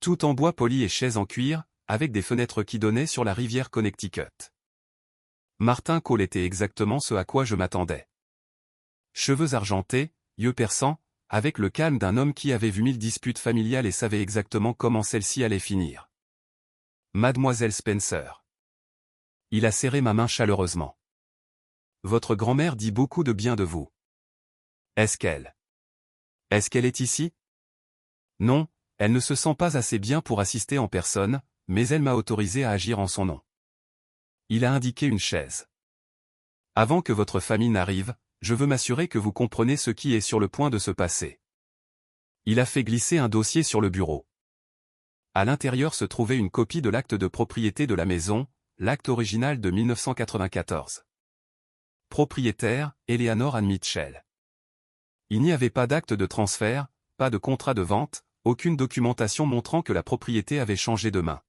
Tout en bois poli et chaises en cuir, avec des fenêtres qui donnaient sur la rivière Connecticut. Martin Cole était exactement ce à quoi je m'attendais. Cheveux argentés, yeux perçants, avec le calme d'un homme qui avait vu 1000 disputes familiales et savait exactement comment celle-ci allait finir. Mademoiselle Spencer. Il a serré ma main chaleureusement. Votre grand-mère dit beaucoup de bien de vous. Est-ce qu'elle est ici? Non, elle ne se sent pas assez bien pour assister en personne, mais elle m'a autorisé à agir en son nom. Il a indiqué une chaise. Avant que votre famille n'arrive, je veux m'assurer que vous comprenez ce qui est sur le point de se passer. Il a fait glisser un dossier sur le bureau. À l'intérieur se trouvait une copie de l'acte de propriété de la maison, l'acte original de 1994. Propriétaire, Eleanor Ann Mitchell. Il n'y avait pas d'acte de transfert, pas de contrat de vente, aucune documentation montrant que la propriété avait changé de main.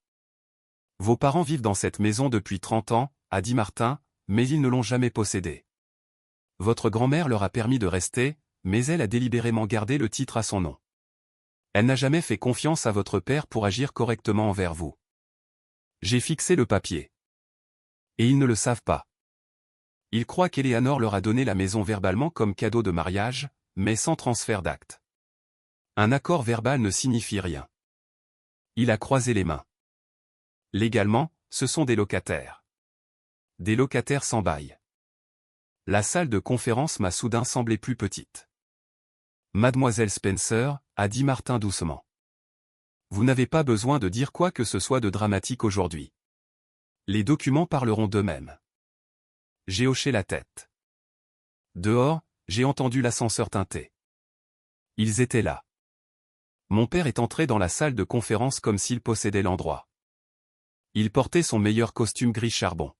Vos parents vivent dans cette maison depuis 30 ans, a dit Martin, mais ils ne l'ont jamais possédée. Votre grand-mère leur a permis de rester, mais elle a délibérément gardé le titre à son nom. Elle n'a jamais fait confiance à votre père pour agir correctement envers vous. J'ai fixé le papier. Et ils ne le savent pas. Ils croient qu'Eleanor leur a donné la maison verbalement comme cadeau de mariage, mais sans transfert d'acte. Un accord verbal ne signifie rien. Il a croisé les mains. Légalement, ce sont des locataires. Des locataires sans bail. La salle de conférence m'a soudain semblé plus petite. Mademoiselle Spencer, a dit Martin doucement. Vous n'avez pas besoin de dire quoi que ce soit de dramatique aujourd'hui. Les documents parleront d'eux-mêmes. J'ai hoché la tête. Dehors, j'ai entendu l'ascenseur tinter. Ils étaient là. Mon père est entré dans la salle de conférence comme s'il possédait l'endroit. Il portait son meilleur costume gris charbon.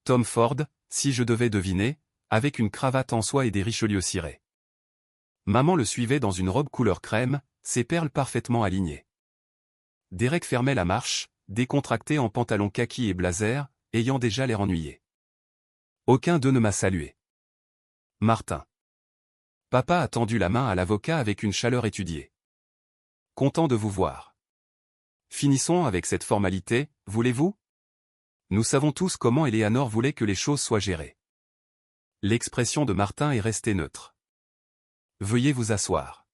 Tom Ford, si je devais deviner, avec une cravate en soie et des Richelieu cirés. Maman le suivait dans une robe couleur crème, ses perles parfaitement alignées. Derek fermait la marche, décontracté en pantalon kaki et blazer, ayant déjà l'air ennuyé. Aucun d'eux ne m'a salué. Martin. Papa a tendu la main à l'avocat avec une chaleur étudiée. Content de vous voir. Finissons avec cette formalité, voulez-vous? Nous savons tous comment Eleanor voulait que les choses soient gérées. L'expression de Martin est restée neutre. Veuillez vous asseoir.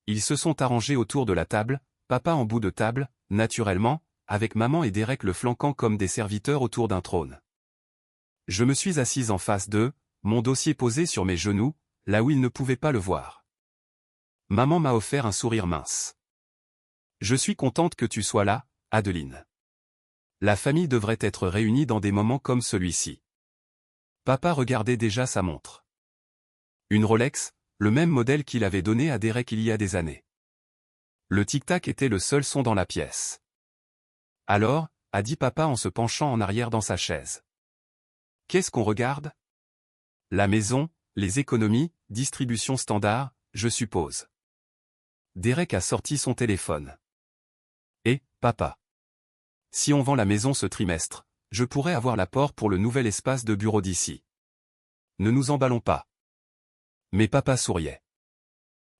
Ils se sont arrangés autour de la table, papa en bout de table, naturellement, avec maman et Derek le flanquant comme des serviteurs autour d'un trône. Je me suis assise en face d'eux, mon dossier posé sur mes genoux, là où ils ne pouvaient pas le voir. Maman m'a offert un sourire mince. Je suis contente que tu sois là, Adeline. La famille devrait être réunie dans des moments comme celui-ci. Papa regardait déjà sa montre. Une Rolex, le même modèle qu'il avait donné à Derek il y a des années. Le tic-tac était le seul son dans la pièce. Alors, a dit papa en se penchant en arrière dans sa chaise. Qu'est-ce qu'on regarde? La maison, les économies, distribution standard, je suppose. Derek a sorti son téléphone. Et, papa. Si on vend la maison ce trimestre, je pourrais avoir l'apport pour le nouvel espace de bureau d'ici. Ne nous emballons pas. Mais papa souriait.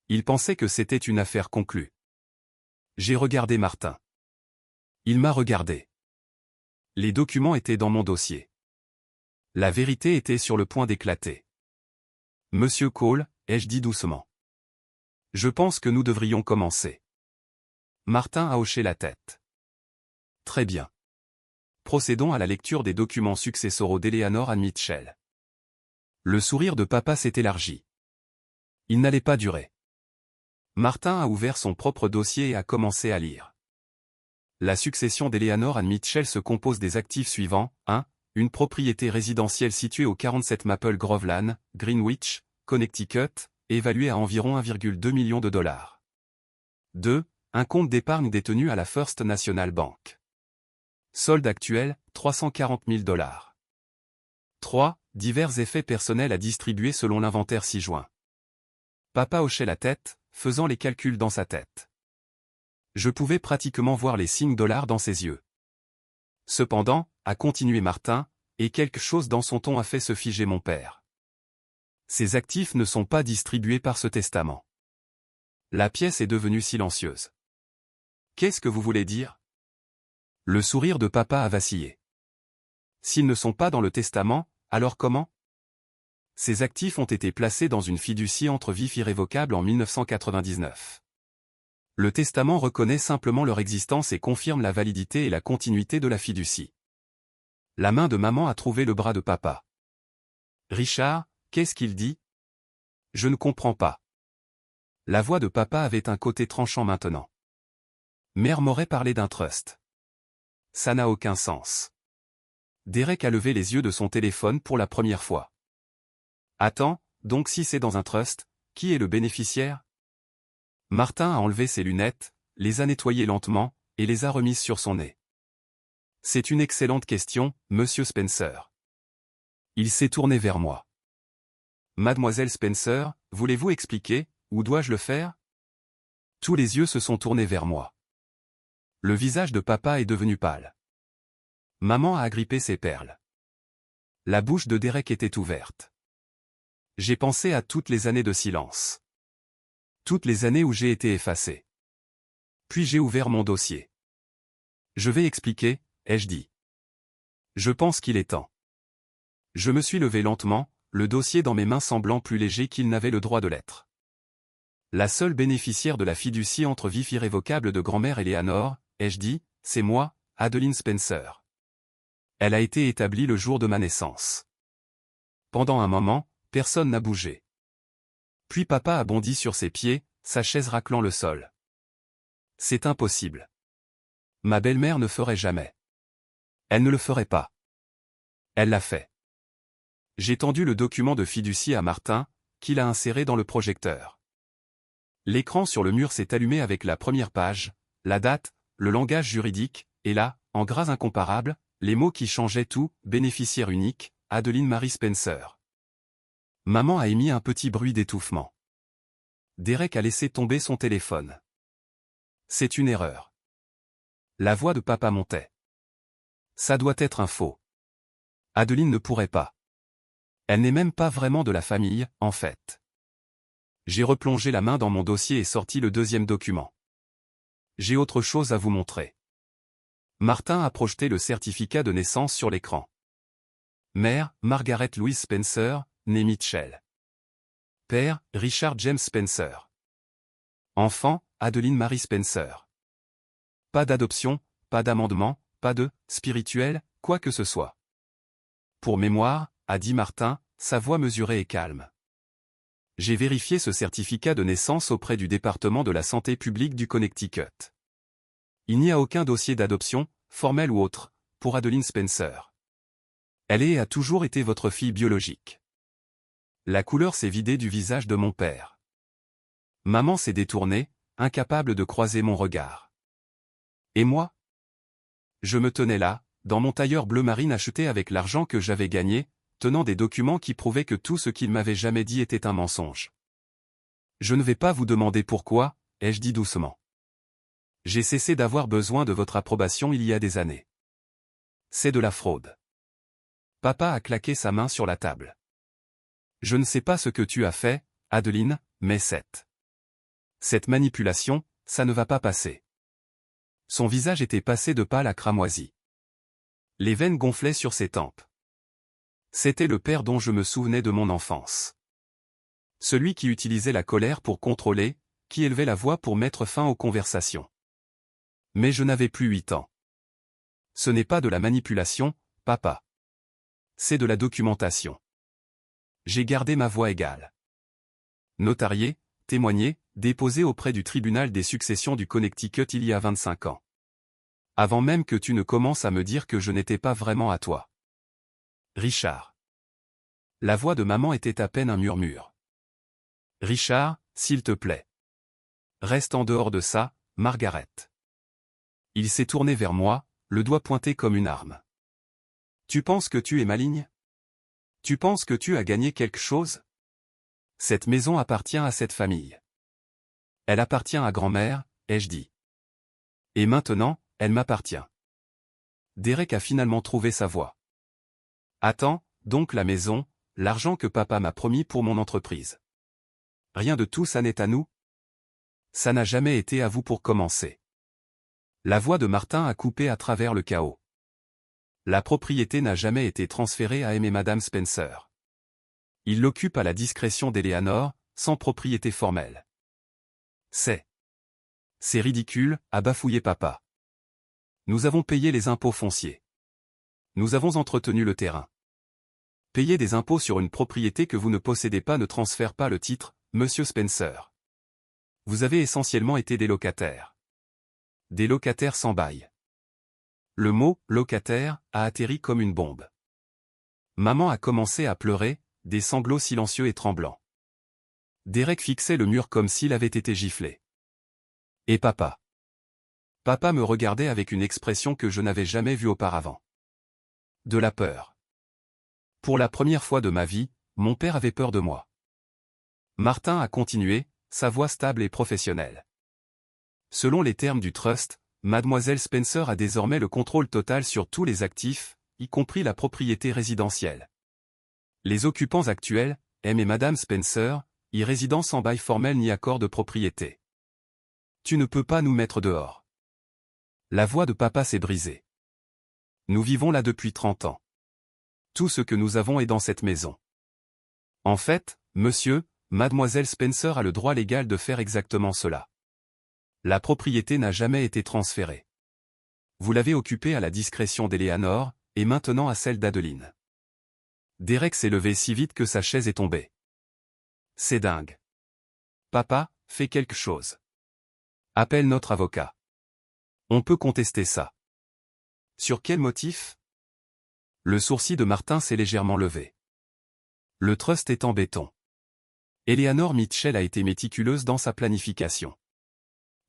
Il pensait que c'était une affaire conclue. J'ai regardé Martin. Il m'a regardé. Les documents étaient dans mon dossier. La vérité était sur le point d'éclater. Monsieur Cole, ai-je dit doucement. Je pense que nous devrions commencer. Martin a hoché la tête. Très bien. Procédons à la lecture des documents successoraux d'Eleanor Ann Mitchell. Le sourire de papa s'est élargi. Il n'allait pas durer. Martin a ouvert son propre dossier et a commencé à lire. La succession d'Eleanor Ann Mitchell se compose des actifs suivants. 1. Une propriété résidentielle située au 47 Maple Grove Lane, Greenwich, Connecticut, évaluée à environ 1,2 million de dollars. 2. Un compte d'épargne détenu à la First National Bank. Solde actuel, 340 000 dollars. 3. Divers effets personnels à distribuer selon l'inventaire 6 juin. Papa hochait la tête, faisant les calculs dans sa tête. Je pouvais pratiquement voir les signes dollars dans ses yeux. Cependant, a continué Martin, et quelque chose dans son ton a fait se figer mon père. Ces actifs ne sont pas distribués par ce testament. La pièce est devenue silencieuse. Qu'est-ce que vous voulez dire? Le sourire de papa a vacillé. S'ils ne sont pas dans le testament, alors comment? Ces actifs ont été placés dans une fiducie entre vifs irrévocables en 1999. Le testament reconnaît simplement leur existence et confirme la validité et la continuité de la fiducie. La main de maman a trouvé le bras de papa. Richard, qu'est-ce qu'il dit? Je ne comprends pas. La voix de papa avait un côté tranchant maintenant. Mère m'aurait parlé d'un trust. Ça n'a aucun sens. Derek a levé les yeux de son téléphone pour la première fois. Attends, donc si c'est dans un trust, qui est le bénéficiaire? Martin a enlevé ses lunettes, les a nettoyées lentement, et les a remises sur son nez. C'est une excellente question, monsieur Spencer. Il s'est tourné vers moi. Mademoiselle Spencer, voulez-vous expliquer, ou dois-je le faire? Tous les yeux se sont tournés vers moi. Le visage de papa est devenu pâle. Maman a agrippé ses perles. La bouche de Derek était ouverte. J'ai pensé à toutes les années de silence. Toutes les années où j'ai été effacé. Puis j'ai ouvert mon dossier. Je vais expliquer, ai-je dit. Je pense qu'il est temps. Je me suis levé lentement, le dossier dans mes mains semblant plus léger qu'il n'avait le droit de l'être. La seule bénéficiaire de la fiducie entre vifs irrévocables de grand-mère Eleanor, ai-je dit, c'est moi, Adeline Spencer. Elle a été établie le jour de ma naissance. Pendant un moment, personne n'a bougé. Puis papa a bondi sur ses pieds, sa chaise raclant le sol. C'est impossible. Ma belle-mère ne ferait jamais. Elle ne le ferait pas. Elle l'a fait. J'ai tendu le document de fiducie à Martin, qu'il a inséré dans le projecteur. L'écran sur le mur s'est allumé avec la première page, la date, le langage juridique, et là, en gras incomparable, les mots qui changeaient tout, bénéficiaire unique, Adeline Marie Spencer. Maman a émis un petit bruit d'étouffement. Derek a laissé tomber son téléphone. C'est une erreur. La voix de papa montait. Ça doit être un faux. Adeline ne pourrait pas. Elle n'est même pas vraiment de la famille, en fait. J'ai replongé la main dans mon dossier et sorti le deuxième document. J'ai autre chose à vous montrer. Martin a projeté le certificat de naissance sur l'écran. Mère, Margaret Louise Spencer, née Mitchell. Père, Richard James Spencer. Enfant, Adeline Marie Spencer. Pas d'adoption, pas d'amendement, pas de « spirituel », quoi que ce soit. Pour mémoire, a dit Martin, sa voix mesurée et calme. J'ai vérifié ce certificat de naissance auprès du département de la santé publique du Connecticut. Il n'y a aucun dossier d'adoption, formel ou autre, pour Adeline Spencer. Elle est et a toujours été votre fille biologique. La couleur s'est vidée du visage de mon père. Maman s'est détournée, incapable de croiser mon regard. Et moi? Je me tenais là, dans mon tailleur bleu marine acheté avec l'argent que j'avais gagné, tenant des documents qui prouvaient que tout ce qu'il m'avait jamais dit était un mensonge. Je ne vais pas vous demander pourquoi, ai-je dit doucement. J'ai cessé d'avoir besoin de votre approbation il y a des années. C'est de la fraude. Papa a claqué sa main sur la table. Je ne sais pas ce que tu as fait, Adeline, mais cette manipulation, ça ne va pas passer. Son visage était passé de pâle à cramoisi. Les veines gonflaient sur ses tempes. C'était le père dont je me souvenais de mon enfance. Celui qui utilisait la colère pour contrôler, qui élevait la voix pour mettre fin aux conversations. Mais je n'avais plus 8 ans. Ce n'est pas de la manipulation, papa. C'est de la documentation. J'ai gardé ma voix égale. Notarié, témoigné, déposé auprès du tribunal des successions du Connecticut il y a 25 ans. Avant même que tu ne commences à me dire que je n'étais pas vraiment à toi. Richard. La voix de maman était à peine un murmure. Richard, s'il te plaît. Reste en dehors de ça, Margaret. Il s'est tourné vers moi, le doigt pointé comme une arme. Tu penses que tu es maligne? Tu penses que tu as gagné quelque chose? Cette maison appartient à cette famille. Elle appartient à grand-mère, ai-je dit. Et maintenant, elle m'appartient. Derek a finalement trouvé sa voie. Attends, donc la maison, l'argent que papa m'a promis pour mon entreprise. Rien de tout ça n'est à nous? Ça n'a jamais été à vous pour commencer. La voix de Martin a coupé à travers le chaos. La propriété n'a jamais été transférée à M et Madame Spencer. Il l'occupe à la discrétion d'Eleanor, sans propriété formelle. C'est ridicule, a bafouillé papa. Nous avons payé les impôts fonciers. Nous avons entretenu le terrain. Payer des impôts sur une propriété que vous ne possédez pas ne transfère pas le titre, Monsieur Spencer. Vous avez essentiellement été des locataires. Des locataires sans bail. Le mot « locataire » a atterri comme une bombe. Maman a commencé à pleurer, des sanglots silencieux et tremblants. Derek fixait le mur comme s'il avait été giflé. Et papa? Papa me regardait avec une expression que je n'avais jamais vue auparavant. De la peur. Pour la première fois de ma vie, mon père avait peur de moi. Martin a continué, sa voix stable et professionnelle. Selon les termes du trust, Mademoiselle Spencer a désormais le contrôle total sur tous les actifs, y compris la propriété résidentielle. Les occupants actuels, M et Madame Spencer, y résident sans bail formel ni accord de propriété. Tu ne peux pas nous mettre dehors. La voix de papa s'est brisée. Nous vivons là depuis 30 ans. Tout ce que nous avons est dans cette maison. En fait, monsieur, Mademoiselle Spencer a le droit légal de faire exactement cela. La propriété n'a jamais été transférée. Vous l'avez occupée à la discrétion d'Eleanor, et maintenant à celle d'Adeline. Derek s'est levé si vite que sa chaise est tombée. C'est dingue. Papa, fais quelque chose. Appelle notre avocat. On peut contester ça. Sur quel motif? Le sourcil de Martin s'est légèrement levé. Le trust est en béton. Eleanor Mitchell a été méticuleuse dans sa planification.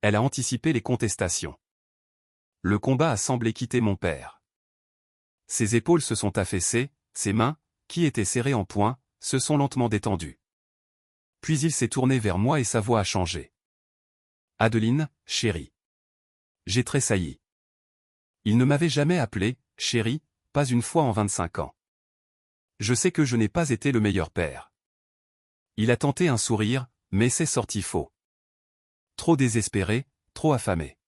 Elle a anticipé les contestations. Le combat a semblé quitter mon père. Ses épaules se sont affaissées, ses mains, qui étaient serrées en poing, se sont lentement détendues. Puis il s'est tourné vers moi et sa voix a changé. Adeline, chérie. J'ai tressailli. Il ne m'avait jamais appelé « chérie », pas une fois en 25 ans. Je sais que je n'ai pas été le meilleur père. Il a tenté un sourire, mais c'est sorti faux. Trop désespéré, trop affamé.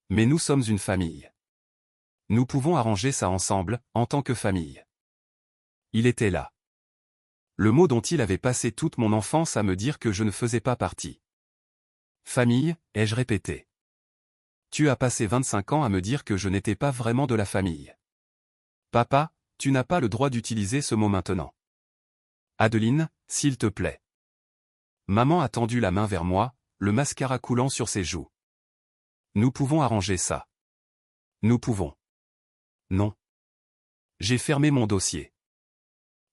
Mais nous sommes une famille. Nous pouvons arranger ça ensemble, en tant que famille. Il était là. Le mot dont il avait passé toute mon enfance à me dire que je ne faisais pas partie. Famille, ai-je répété. Tu as passé 25 ans à me dire que je n'étais pas vraiment de la famille. Papa, tu n'as pas le droit d'utiliser ce mot maintenant. Adeline, s'il te plaît. Maman a tendu la main vers moi, le mascara coulant sur ses joues. Nous pouvons arranger ça. Nous pouvons. Non. J'ai fermé mon dossier.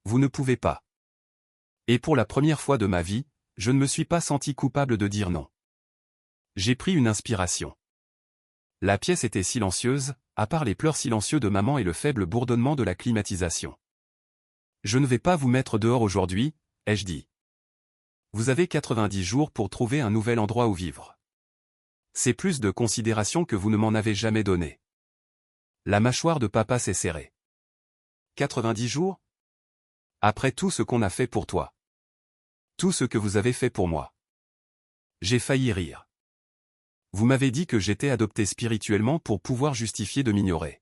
Vous ne pouvez pas. Et pour la première fois de ma vie, je ne me suis pas senti coupable de dire non. J'ai pris une inspiration. La pièce était silencieuse, à part les pleurs silencieux de maman et le faible bourdonnement de la climatisation. Je ne vais pas vous mettre dehors aujourd'hui, ai-je dit. Vous avez 90 jours pour trouver un nouvel endroit où vivre. C'est plus de considération que vous ne m'en avez jamais donné. La mâchoire de papa s'est serrée. 90 jours? Après tout ce qu'on a fait pour toi. Tout ce que vous avez fait pour moi. J'ai failli rire. Vous m'avez dit que j'étais adopté spirituellement pour pouvoir justifier de m'ignorer.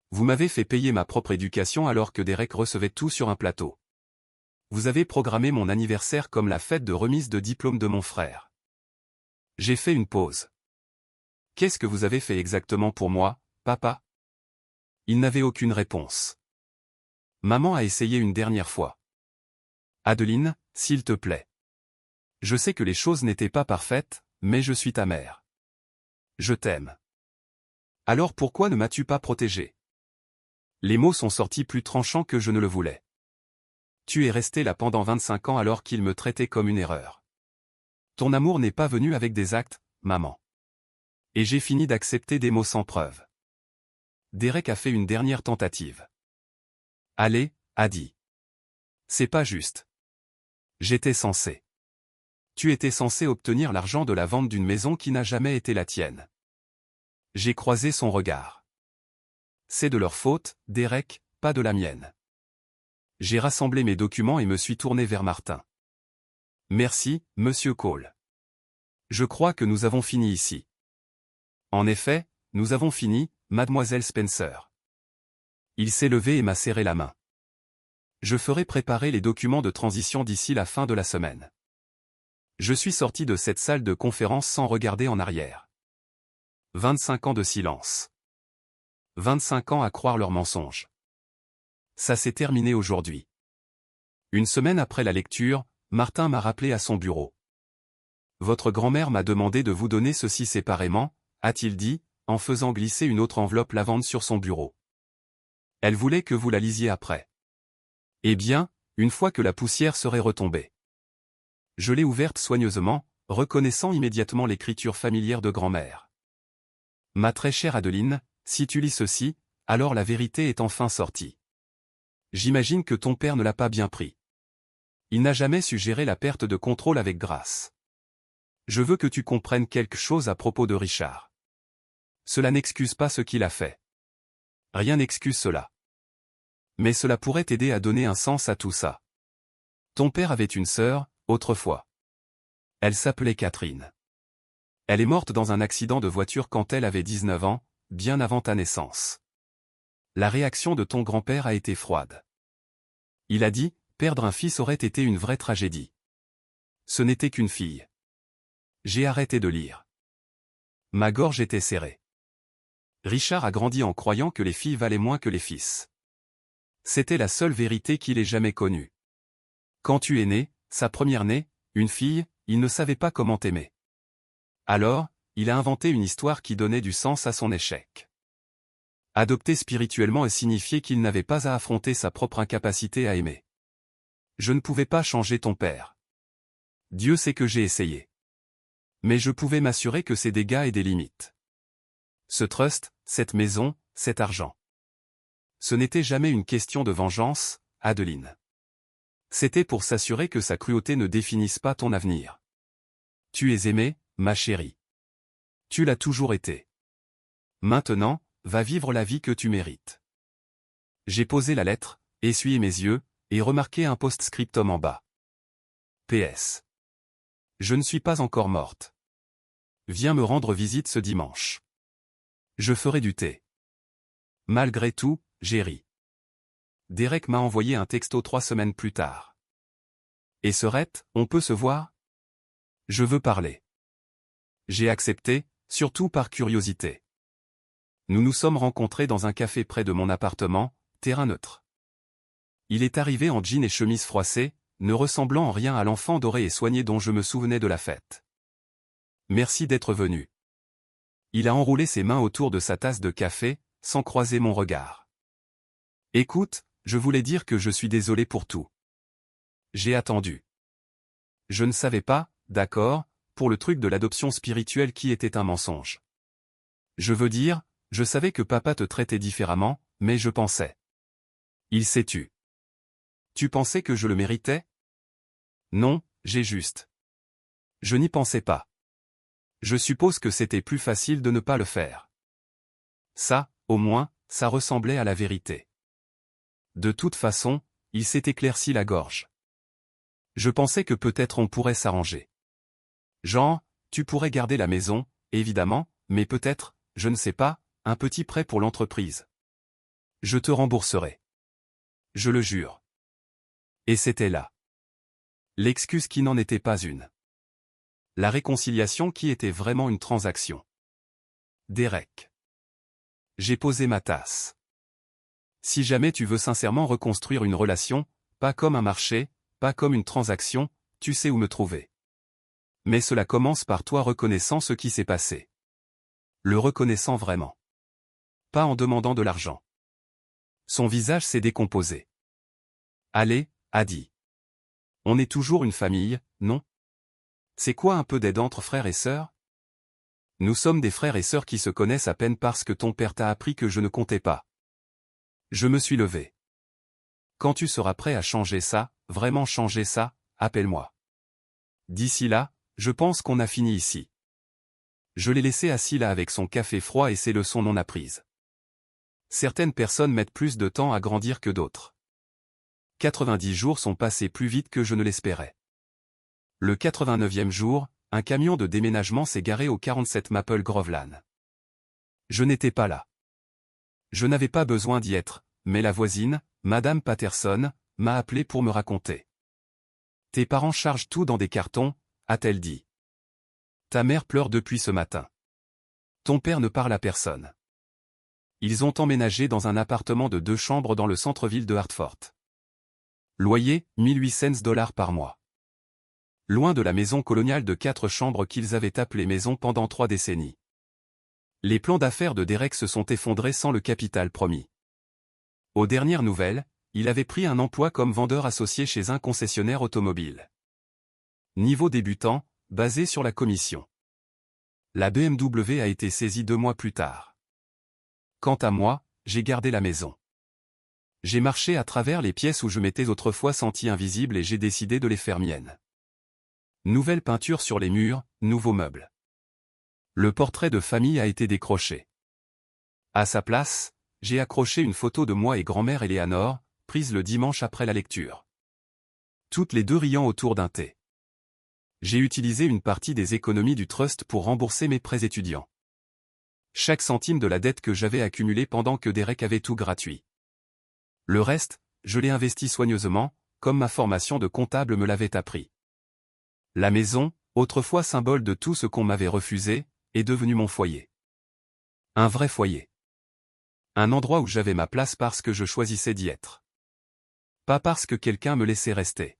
Vous m'avez fait payer ma propre éducation alors que Derek recevait tout sur un plateau. Vous avez programmé mon anniversaire comme la fête de remise de diplôme de mon frère. J'ai fait une pause. Qu'est-ce que vous avez fait exactement pour moi, papa? Il n'avait aucune réponse. Maman a essayé une dernière fois. Adeline, s'il te plaît. Je sais que les choses n'étaient pas parfaites, mais je suis ta mère. Je t'aime. Alors pourquoi ne m'as-tu pas protégé? Les mots sont sortis plus tranchants que je ne le voulais. Tu es resté là pendant 25 ans alors qu'il me traitait comme une erreur. Ton amour n'est pas venu avec des actes, maman. Et j'ai fini d'accepter des mots sans preuve. Derek a fait une dernière tentative. Allez, a dit. C'est pas juste. J'étais censé. Tu étais censé obtenir l'argent de la vente d'une maison qui n'a jamais été la tienne. J'ai croisé son regard. C'est de leur faute, Derek, pas de la mienne. J'ai rassemblé mes documents et me suis tourné vers Martin. Merci, monsieur Cole. Je crois que nous avons fini ici. En effet, nous avons fini, mademoiselle Spencer. Il s'est levé et m'a serré la main. Je ferai préparer les documents de transition d'ici la fin de la semaine. Je suis sorti de cette salle de conférence sans regarder en arrière. 25 ans de silence. 25 ans à croire leurs mensonges. Ça s'est terminé aujourd'hui. Une semaine après la lecture, Martin m'a rappelé à son bureau. Votre grand-mère m'a demandé de vous donner ceci séparément, a-t-il dit, en faisant glisser une autre enveloppe lavande sur son bureau. Elle voulait que vous la lisiez après. Eh bien, une fois que la poussière serait retombée. Je l'ai ouverte soigneusement, reconnaissant immédiatement l'écriture familière de grand-mère. Ma très chère Adeline, si tu lis ceci, alors la vérité est enfin sortie. J'imagine que ton père ne l'a pas bien pris. Il n'a jamais su gérer la perte de contrôle avec grâce. Je veux que tu comprennes quelque chose à propos de Richard. Cela n'excuse pas ce qu'il a fait. Rien n'excuse cela. Mais cela pourrait t'aider à donner un sens à tout ça. Ton père avait une sœur, autrefois. Elle s'appelait Catherine. Elle est morte dans un accident de voiture quand elle avait 19 ans, bien avant ta naissance. La réaction de ton grand-père a été froide. Il a dit, perdre un fils aurait été une vraie tragédie. Ce n'était qu'une fille. J'ai arrêté de lire. Ma gorge était serrée. Richard a grandi en croyant que les filles valaient moins que les fils. C'était la seule vérité qu'il ait jamais connue. Quand tu es né, sa première-née, une fille, il ne savait pas comment t'aimer. Alors, il a inventé une histoire qui donnait du sens à son échec. Adopter spirituellement signifiait qu'il n'avait pas à affronter sa propre incapacité à aimer. Je ne pouvais pas changer ton père. Dieu sait que j'ai essayé. Mais je pouvais m'assurer que ces dégâts aient des limites. Ce trust, cette maison, cet argent. Ce n'était jamais une question de vengeance, Adeline. C'était pour s'assurer que sa cruauté ne définisse pas ton avenir. Tu es aimée, ma chérie. Tu l'as toujours été. Maintenant, va vivre la vie que tu mérites. J'ai posé la lettre, essuyé mes yeux, et remarqué un post-scriptum en bas. PS. Je ne suis pas encore morte. Viens me rendre visite ce dimanche. Je ferai du thé. Malgré tout, j'ai ri. Derek m'a envoyé un texto 3 semaines plus tard. Et Serette, on peut se voir? Je veux parler. J'ai accepté, surtout par curiosité. Nous nous sommes rencontrés dans un café près de mon appartement, terrain neutre. Il est arrivé en jean et chemise froissée, ne ressemblant en rien à l'enfant doré et soigné dont je me souvenais de la fête. Merci d'être venu. Il a enroulé ses mains autour de sa tasse de café, sans croiser mon regard. Écoute, je voulais dire que je suis désolé pour tout. J'ai attendu. Je ne savais pas, d'accord, pour le truc de l'adoption spirituelle qui était un mensonge. Je veux dire, je savais que papa te traitait différemment, mais je pensais. Il s'est tu. Tu pensais que je le méritais? Non, j'ai juste. Je n'y pensais pas. Je suppose que c'était plus facile de ne pas le faire. Ça, au moins, ça ressemblait à la vérité. De toute façon, il s'est éclairci la gorge. Je pensais que peut-être on pourrait s'arranger. Genre, tu pourrais garder la maison, évidemment, mais peut-être, je ne sais pas, un petit prêt pour l'entreprise. Je te rembourserai. Je le jure. Et c'était là. L'excuse qui n'en était pas une. La réconciliation qui était vraiment une transaction. Derek. J'ai posé ma tasse. Si jamais tu veux sincèrement reconstruire une relation, pas comme un marché, pas comme une transaction, tu sais où me trouver. Mais cela commence par toi reconnaissant ce qui s'est passé. Le reconnaissant vraiment. Pas en demandant de l'argent. Son visage s'est décomposé. Allez, a dit. On est toujours une famille, non? C'est quoi un peu d'aide entre frères et sœurs? Nous sommes des frères et sœurs qui se connaissent à peine parce que ton père t'a appris que je ne comptais pas. Je me suis levé. Quand tu seras prêt à changer ça, vraiment changer ça, appelle-moi. D'ici là, je pense qu'on a fini ici. Je l'ai laissé assis là avec son café froid et ses leçons non apprises. Certaines personnes mettent plus de temps à grandir que d'autres. 90 jours sont passés plus vite que je ne l'espérais. Le 89e jour, un camion de déménagement s'est garé au 47 Maple Grove Lane. Je n'étais pas là. Je n'avais pas besoin d'y être, mais la voisine, Madame Patterson, m'a appelé pour me raconter. Tes parents chargent tout dans des cartons, a-t-elle dit. Ta mère pleure depuis ce matin. Ton père ne parle à personne. Ils ont emménagé dans un appartement de 2 chambres dans le centre-ville de Hartford. Loyer, $1800 par mois. Loin de la maison coloniale de 4 chambres qu'ils avaient appelée maison pendant 3 décennies. Les plans d'affaires de Derek se sont effondrés sans le capital promis. Aux dernières nouvelles, il avait pris un emploi comme vendeur associé chez un concessionnaire automobile. Niveau débutant, basé sur la commission. La BMW a été saisie 2 mois plus tard. Quant à moi, j'ai gardé la maison. J'ai marché à travers les pièces où je m'étais autrefois senti invisible et j'ai décidé de les faire miennes. Nouvelle peinture sur les murs, nouveaux meubles. Le portrait de famille a été décroché. À sa place, j'ai accroché une photo de moi et grand-mère Eleanor, prise le dimanche après la lecture. Toutes les deux riant autour d'un thé. J'ai utilisé une partie des économies du trust pour rembourser mes prêts étudiants. Chaque centime de la dette que j'avais accumulée pendant que Derek avait tout gratuit. Le reste, je l'ai investi soigneusement, comme ma formation de comptable me l'avait appris. La maison, autrefois symbole de tout ce qu'on m'avait refusé, est devenue mon foyer. Un vrai foyer. Un endroit où j'avais ma place parce que je choisissais d'y être. Pas parce que quelqu'un me laissait rester.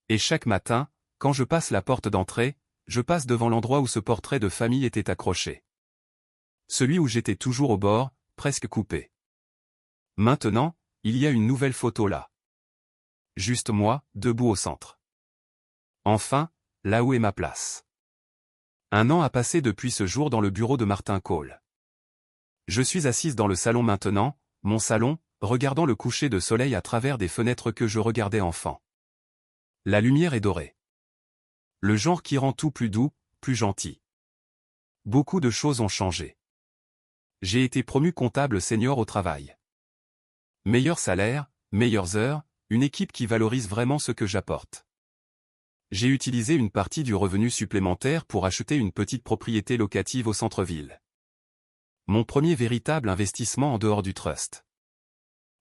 Et chaque matin, quand je passe la porte d'entrée, je passe devant l'endroit où ce portrait de famille était accroché. Celui où j'étais toujours au bord, presque coupé. Maintenant, il y a une nouvelle photo là. Juste moi, debout au centre. Enfin, là où est ma place. 1 an a passé depuis ce jour dans le bureau de Martin Cole. Je suis assise dans le salon maintenant, mon salon, regardant le coucher de soleil à travers des fenêtres que je regardais enfant. La lumière est dorée. Le genre qui rend tout plus doux, plus gentil. Beaucoup de choses ont changé. J'ai été promu comptable senior au travail. Meilleur salaire, meilleures heures, une équipe qui valorise vraiment ce que j'apporte. J'ai utilisé une partie du revenu supplémentaire pour acheter une petite propriété locative au centre-ville. Mon premier véritable investissement en dehors du trust.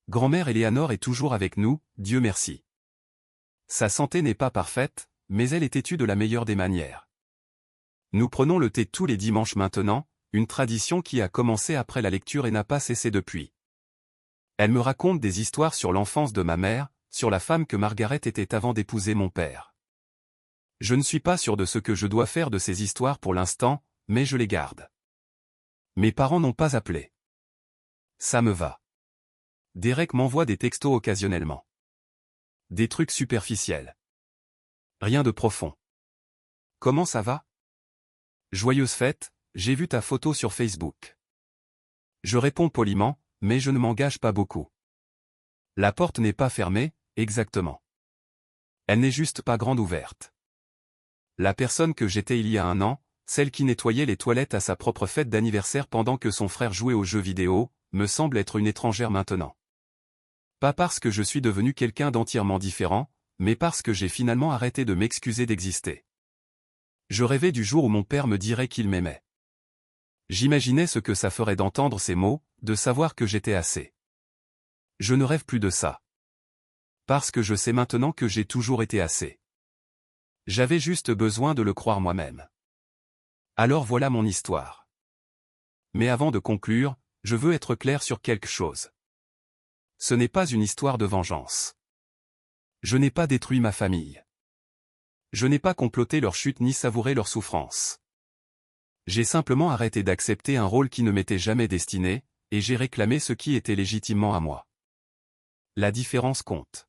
Grand-mère Eleanor est toujours avec nous, Dieu merci. Sa santé n'est pas parfaite, mais elle est têtue de la meilleure des manières. Nous prenons le thé tous les dimanches maintenant, une tradition qui a commencé après la lecture et n'a pas cessé depuis. Elle me raconte des histoires sur l'enfance de ma mère, sur la femme que Margaret était avant d'épouser mon père. Je ne suis pas sûr de ce que je dois faire de ces histoires pour l'instant, mais je les garde. Mes parents n'ont pas appelé. Ça me va. Derek m'envoie des textos occasionnellement. Des trucs superficiels. Rien de profond. Comment ça va? Joyeuse fête, j'ai vu ta photo sur Facebook. Je réponds poliment, mais je ne m'engage pas beaucoup. La porte n'est pas fermée, exactement. Elle n'est juste pas grande ouverte. La personne que j'étais il y a un an, celle qui nettoyait les toilettes à sa propre fête d'anniversaire pendant que son frère jouait aux jeux vidéo, me semble être une étrangère maintenant. Pas parce que je suis devenu quelqu'un d'entièrement différent, mais parce que j'ai finalement arrêté de m'excuser d'exister. Je rêvais du jour où mon père me dirait qu'il m'aimait. J'imaginais ce que ça ferait d'entendre ces mots, de savoir que j'étais assez. Je ne rêve plus de ça. Parce que je sais maintenant que j'ai toujours été assez. J'avais juste besoin de le croire moi-même. Alors voilà mon histoire. Mais avant de conclure, je veux être clair sur quelque chose. Ce n'est pas une histoire de vengeance. Je n'ai pas détruit ma famille. Je n'ai pas comploté leur chute ni savouré leur souffrance. J'ai simplement arrêté d'accepter un rôle qui ne m'était jamais destiné, et j'ai réclamé ce qui était légitimement à moi. La différence compte.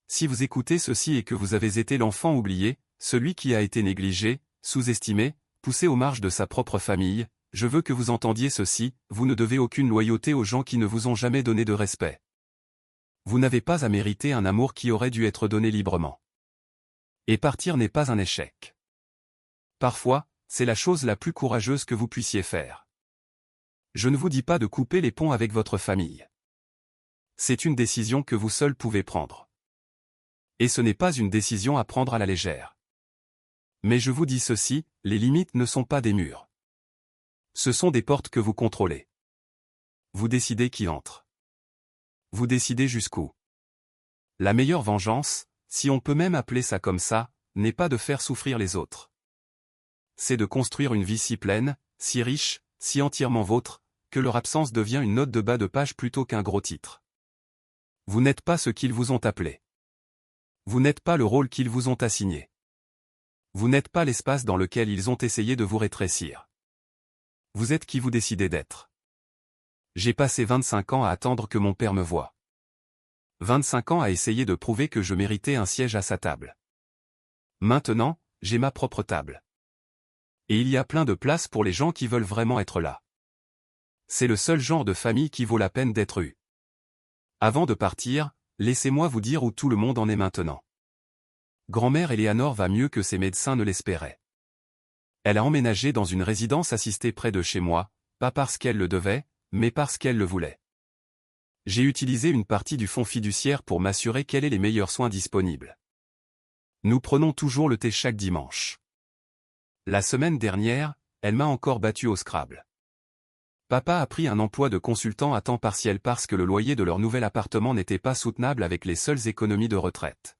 Si vous écoutez ceci et que vous avez été l'enfant oublié, celui qui a été négligé, sous-estimé, poussé aux marges de sa propre famille, je veux que vous entendiez ceci, vous ne devez aucune loyauté aux gens qui ne vous ont jamais donné de respect. Vous n'avez pas à mériter un amour qui aurait dû être donné librement. Et partir n'est pas un échec. Parfois, c'est la chose la plus courageuse que vous puissiez faire. Je ne vous dis pas de couper les ponts avec votre famille. C'est une décision que vous seul pouvez prendre. Et ce n'est pas une décision à prendre à la légère. Mais je vous dis ceci, les limites ne sont pas des murs. Ce sont des portes que vous contrôlez. Vous décidez qui entre. Vous décidez jusqu'où. La meilleure vengeance, si on peut même appeler ça comme ça, n'est pas de faire souffrir les autres. C'est de construire une vie si pleine, si riche, si entièrement vôtre, que leur absence devient une note de bas de page plutôt qu'un gros titre. Vous n'êtes pas ce qu'ils vous ont appelé. Vous n'êtes pas le rôle qu'ils vous ont assigné. Vous n'êtes pas l'espace dans lequel ils ont essayé de vous rétrécir. Vous êtes qui vous décidez d'être. J'ai passé 25 ans à attendre que mon père me voie. 25 ans à essayer de prouver que je méritais un siège à sa table. Maintenant, j'ai ma propre table. Et il y a plein de place pour les gens qui veulent vraiment être là. C'est le seul genre de famille qui vaut la peine d'être eu. Avant de partir, laissez-moi vous dire où tout le monde en est maintenant. Grand-mère Eleanor va mieux que ses médecins ne l'espéraient. Elle a emménagé dans une résidence assistée près de chez moi, pas parce qu'elle le devait, mais parce qu'elle le voulait. J'ai utilisé une partie du fonds fiduciaire pour m'assurer qu'elle ait les meilleurs soins disponibles. Nous prenons toujours le thé chaque dimanche. La semaine dernière, elle m'a encore battu au Scrabble. Papa a pris un emploi de consultant à temps partiel parce que le loyer de leur nouvel appartement n'était pas soutenable avec les seules économies de retraite.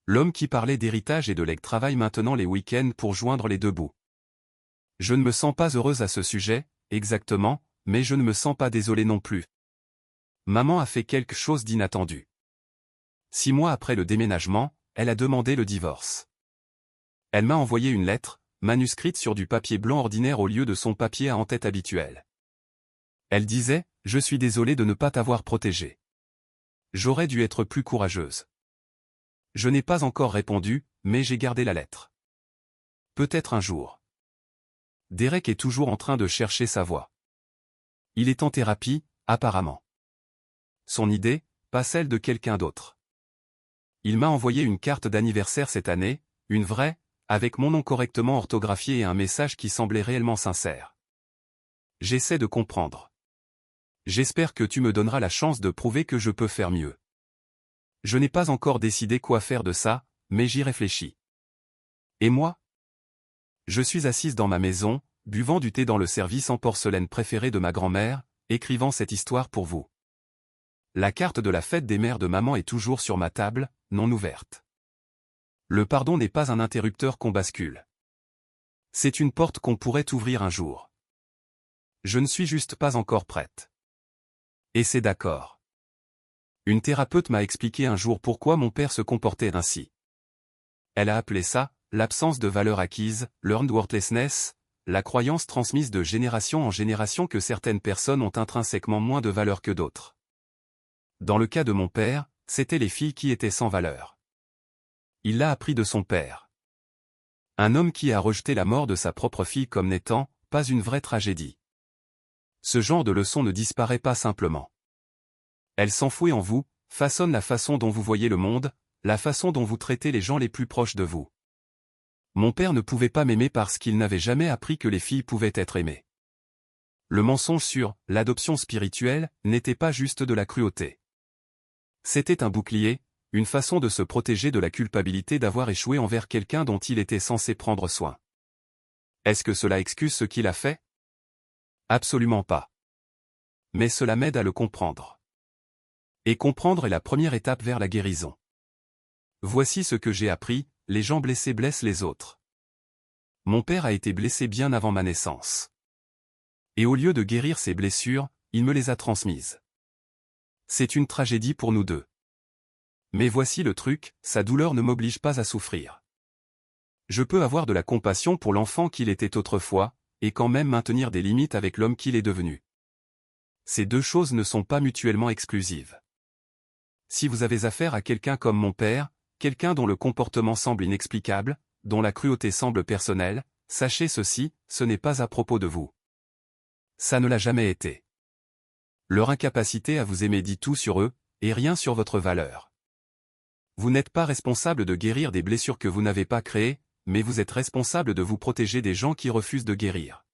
L'homme qui parlait d'héritage et de legs travaille maintenant les week-ends pour joindre les deux bouts. Je ne me sens pas heureuse à ce sujet, exactement, mais je ne me sens pas désolée non plus. Maman a fait quelque chose d'inattendu. 6 mois après le déménagement, elle a demandé le divorce. Elle m'a envoyé une lettre, manuscrite sur du papier blanc ordinaire au lieu de son papier à en-tête habituel. Elle disait « Je suis désolée de ne pas t'avoir protégée. J'aurais dû être plus courageuse. » Je n'ai pas encore répondu, mais j'ai gardé la lettre. Peut-être un jour. Derek est toujours en train de chercher sa voie. Il est en thérapie, apparemment. Son idée, pas celle de quelqu'un d'autre. Il m'a envoyé une carte d'anniversaire cette année, une vraie, avec mon nom correctement orthographié et un message qui semblait réellement sincère. J'essaie de comprendre. J'espère que tu me donneras la chance de prouver que je peux faire mieux. Je n'ai pas encore décidé quoi faire de ça, mais j'y réfléchis. Et moi? Je suis assise dans ma maison, buvant du thé dans le service en porcelaine préféré de ma grand-mère, écrivant cette histoire pour vous. La carte de la fête des mères de maman est toujours sur ma table, non ouverte. Le pardon n'est pas un interrupteur qu'on bascule. C'est une porte qu'on pourrait ouvrir un jour. Je ne suis juste pas encore prête. Et c'est d'accord. Une thérapeute m'a expliqué un jour pourquoi mon père se comportait ainsi. Elle a appelé ça l'absence de valeur acquise, learned worthlessness, la croyance transmise de génération en génération que certaines personnes ont intrinsèquement moins de valeur que d'autres. Dans le cas de mon père, c'étaient les filles qui étaient sans valeur. Il l'a appris de son père. Un homme qui a rejeté la mort de sa propre fille comme n'étant pas une vraie tragédie. Ce genre de leçon ne disparaît pas simplement. Elle s'enfouit en vous, façonne la façon dont vous voyez le monde, la façon dont vous traitez les gens les plus proches de vous. Mon père ne pouvait pas m'aimer parce qu'il n'avait jamais appris que les filles pouvaient être aimées. Le mensonge sur l'adoption spirituelle n'était pas juste de la cruauté. C'était un bouclier, une façon de se protéger de la culpabilité d'avoir échoué envers quelqu'un dont il était censé prendre soin. Est-ce que cela excuse ce qu'il a fait? Absolument pas. Mais cela m'aide à le comprendre. Et comprendre est la première étape vers la guérison. Voici ce que j'ai appris, les gens blessés blessent les autres. Mon père a été blessé bien avant ma naissance. Et au lieu de guérir ses blessures, il me les a transmises. C'est une tragédie pour nous deux. Mais voici le truc, sa douleur ne m'oblige pas à souffrir. Je peux avoir de la compassion pour l'enfant qu'il était autrefois, et quand même maintenir des limites avec l'homme qu'il est devenu. Ces deux choses ne sont pas mutuellement exclusives. Si vous avez affaire à quelqu'un comme mon père, quelqu'un dont le comportement semble inexplicable, dont la cruauté semble personnelle, sachez ceci, ce n'est pas à propos de vous. Ça ne l'a jamais été. Leur incapacité à vous aimer dit tout sur eux, et rien sur votre valeur. Vous n'êtes pas responsable de guérir des blessures que vous n'avez pas créées, mais vous êtes responsable de vous protéger des gens qui refusent de guérir.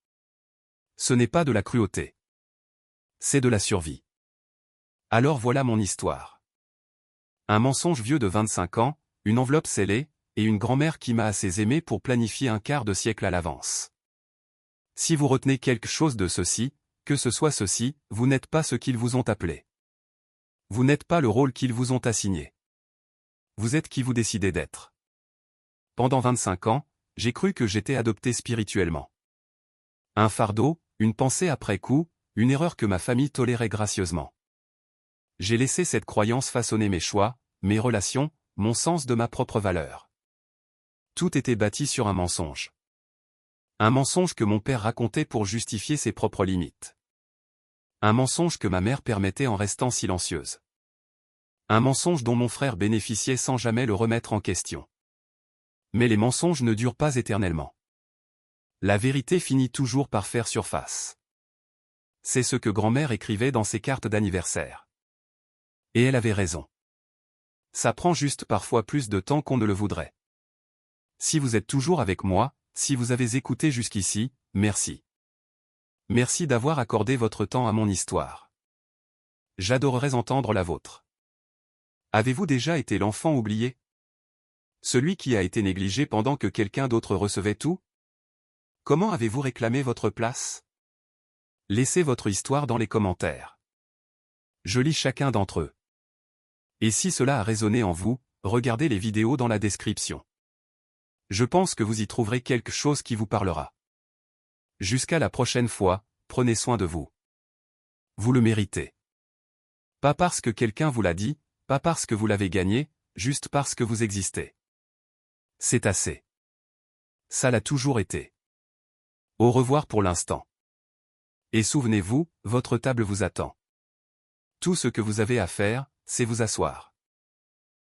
Ce n'est pas de la cruauté. C'est de la survie. Alors voilà mon histoire. Un mensonge vieux de 25 ans, une enveloppe scellée, et une grand-mère qui m'a assez aimé pour planifier un quart de siècle à l'avance. Si vous retenez quelque chose de ceci, que ce soit ceci, vous n'êtes pas ce qu'ils vous ont appelé. Vous n'êtes pas le rôle qu'ils vous ont assigné. Vous êtes qui vous décidez d'être. Pendant 25 ans, j'ai cru que j'étais adopté spirituellement. Un fardeau, une pensée après coup, une erreur que ma famille tolérait gracieusement. J'ai laissé cette croyance façonner mes choix, mes relations, mon sens de ma propre valeur. Tout était bâti sur un mensonge. Un mensonge que mon père racontait pour justifier ses propres limites. Un mensonge que ma mère permettait en restant silencieuse. Un mensonge dont mon frère bénéficiait sans jamais le remettre en question. Mais les mensonges ne durent pas éternellement. La vérité finit toujours par faire surface. C'est ce que grand-mère écrivait dans ses cartes d'anniversaire. Et elle avait raison. Ça prend juste parfois plus de temps qu'on ne le voudrait. Si vous êtes toujours avec moi, si vous avez écouté jusqu'ici, merci. Merci d'avoir accordé votre temps à mon histoire. J'adorerais entendre la vôtre. Avez-vous déjà été l'enfant oublié? Celui qui a été négligé pendant que quelqu'un d'autre recevait tout? Comment avez-vous réclamé votre place? Laissez votre histoire dans les commentaires. Je lis chacun d'entre eux. Et si cela a résonné en vous, regardez les vidéos dans la description. Je pense que vous y trouverez quelque chose qui vous parlera. Jusqu'à la prochaine fois, prenez soin de vous. Vous le méritez. Pas parce que quelqu'un vous l'a dit, pas parce que vous l'avez gagné, juste parce que vous existez. C'est assez. Ça l'a toujours été. Au revoir pour l'instant. Et souvenez-vous, votre table vous attend. Tout ce que vous avez à faire, c'est vous asseoir.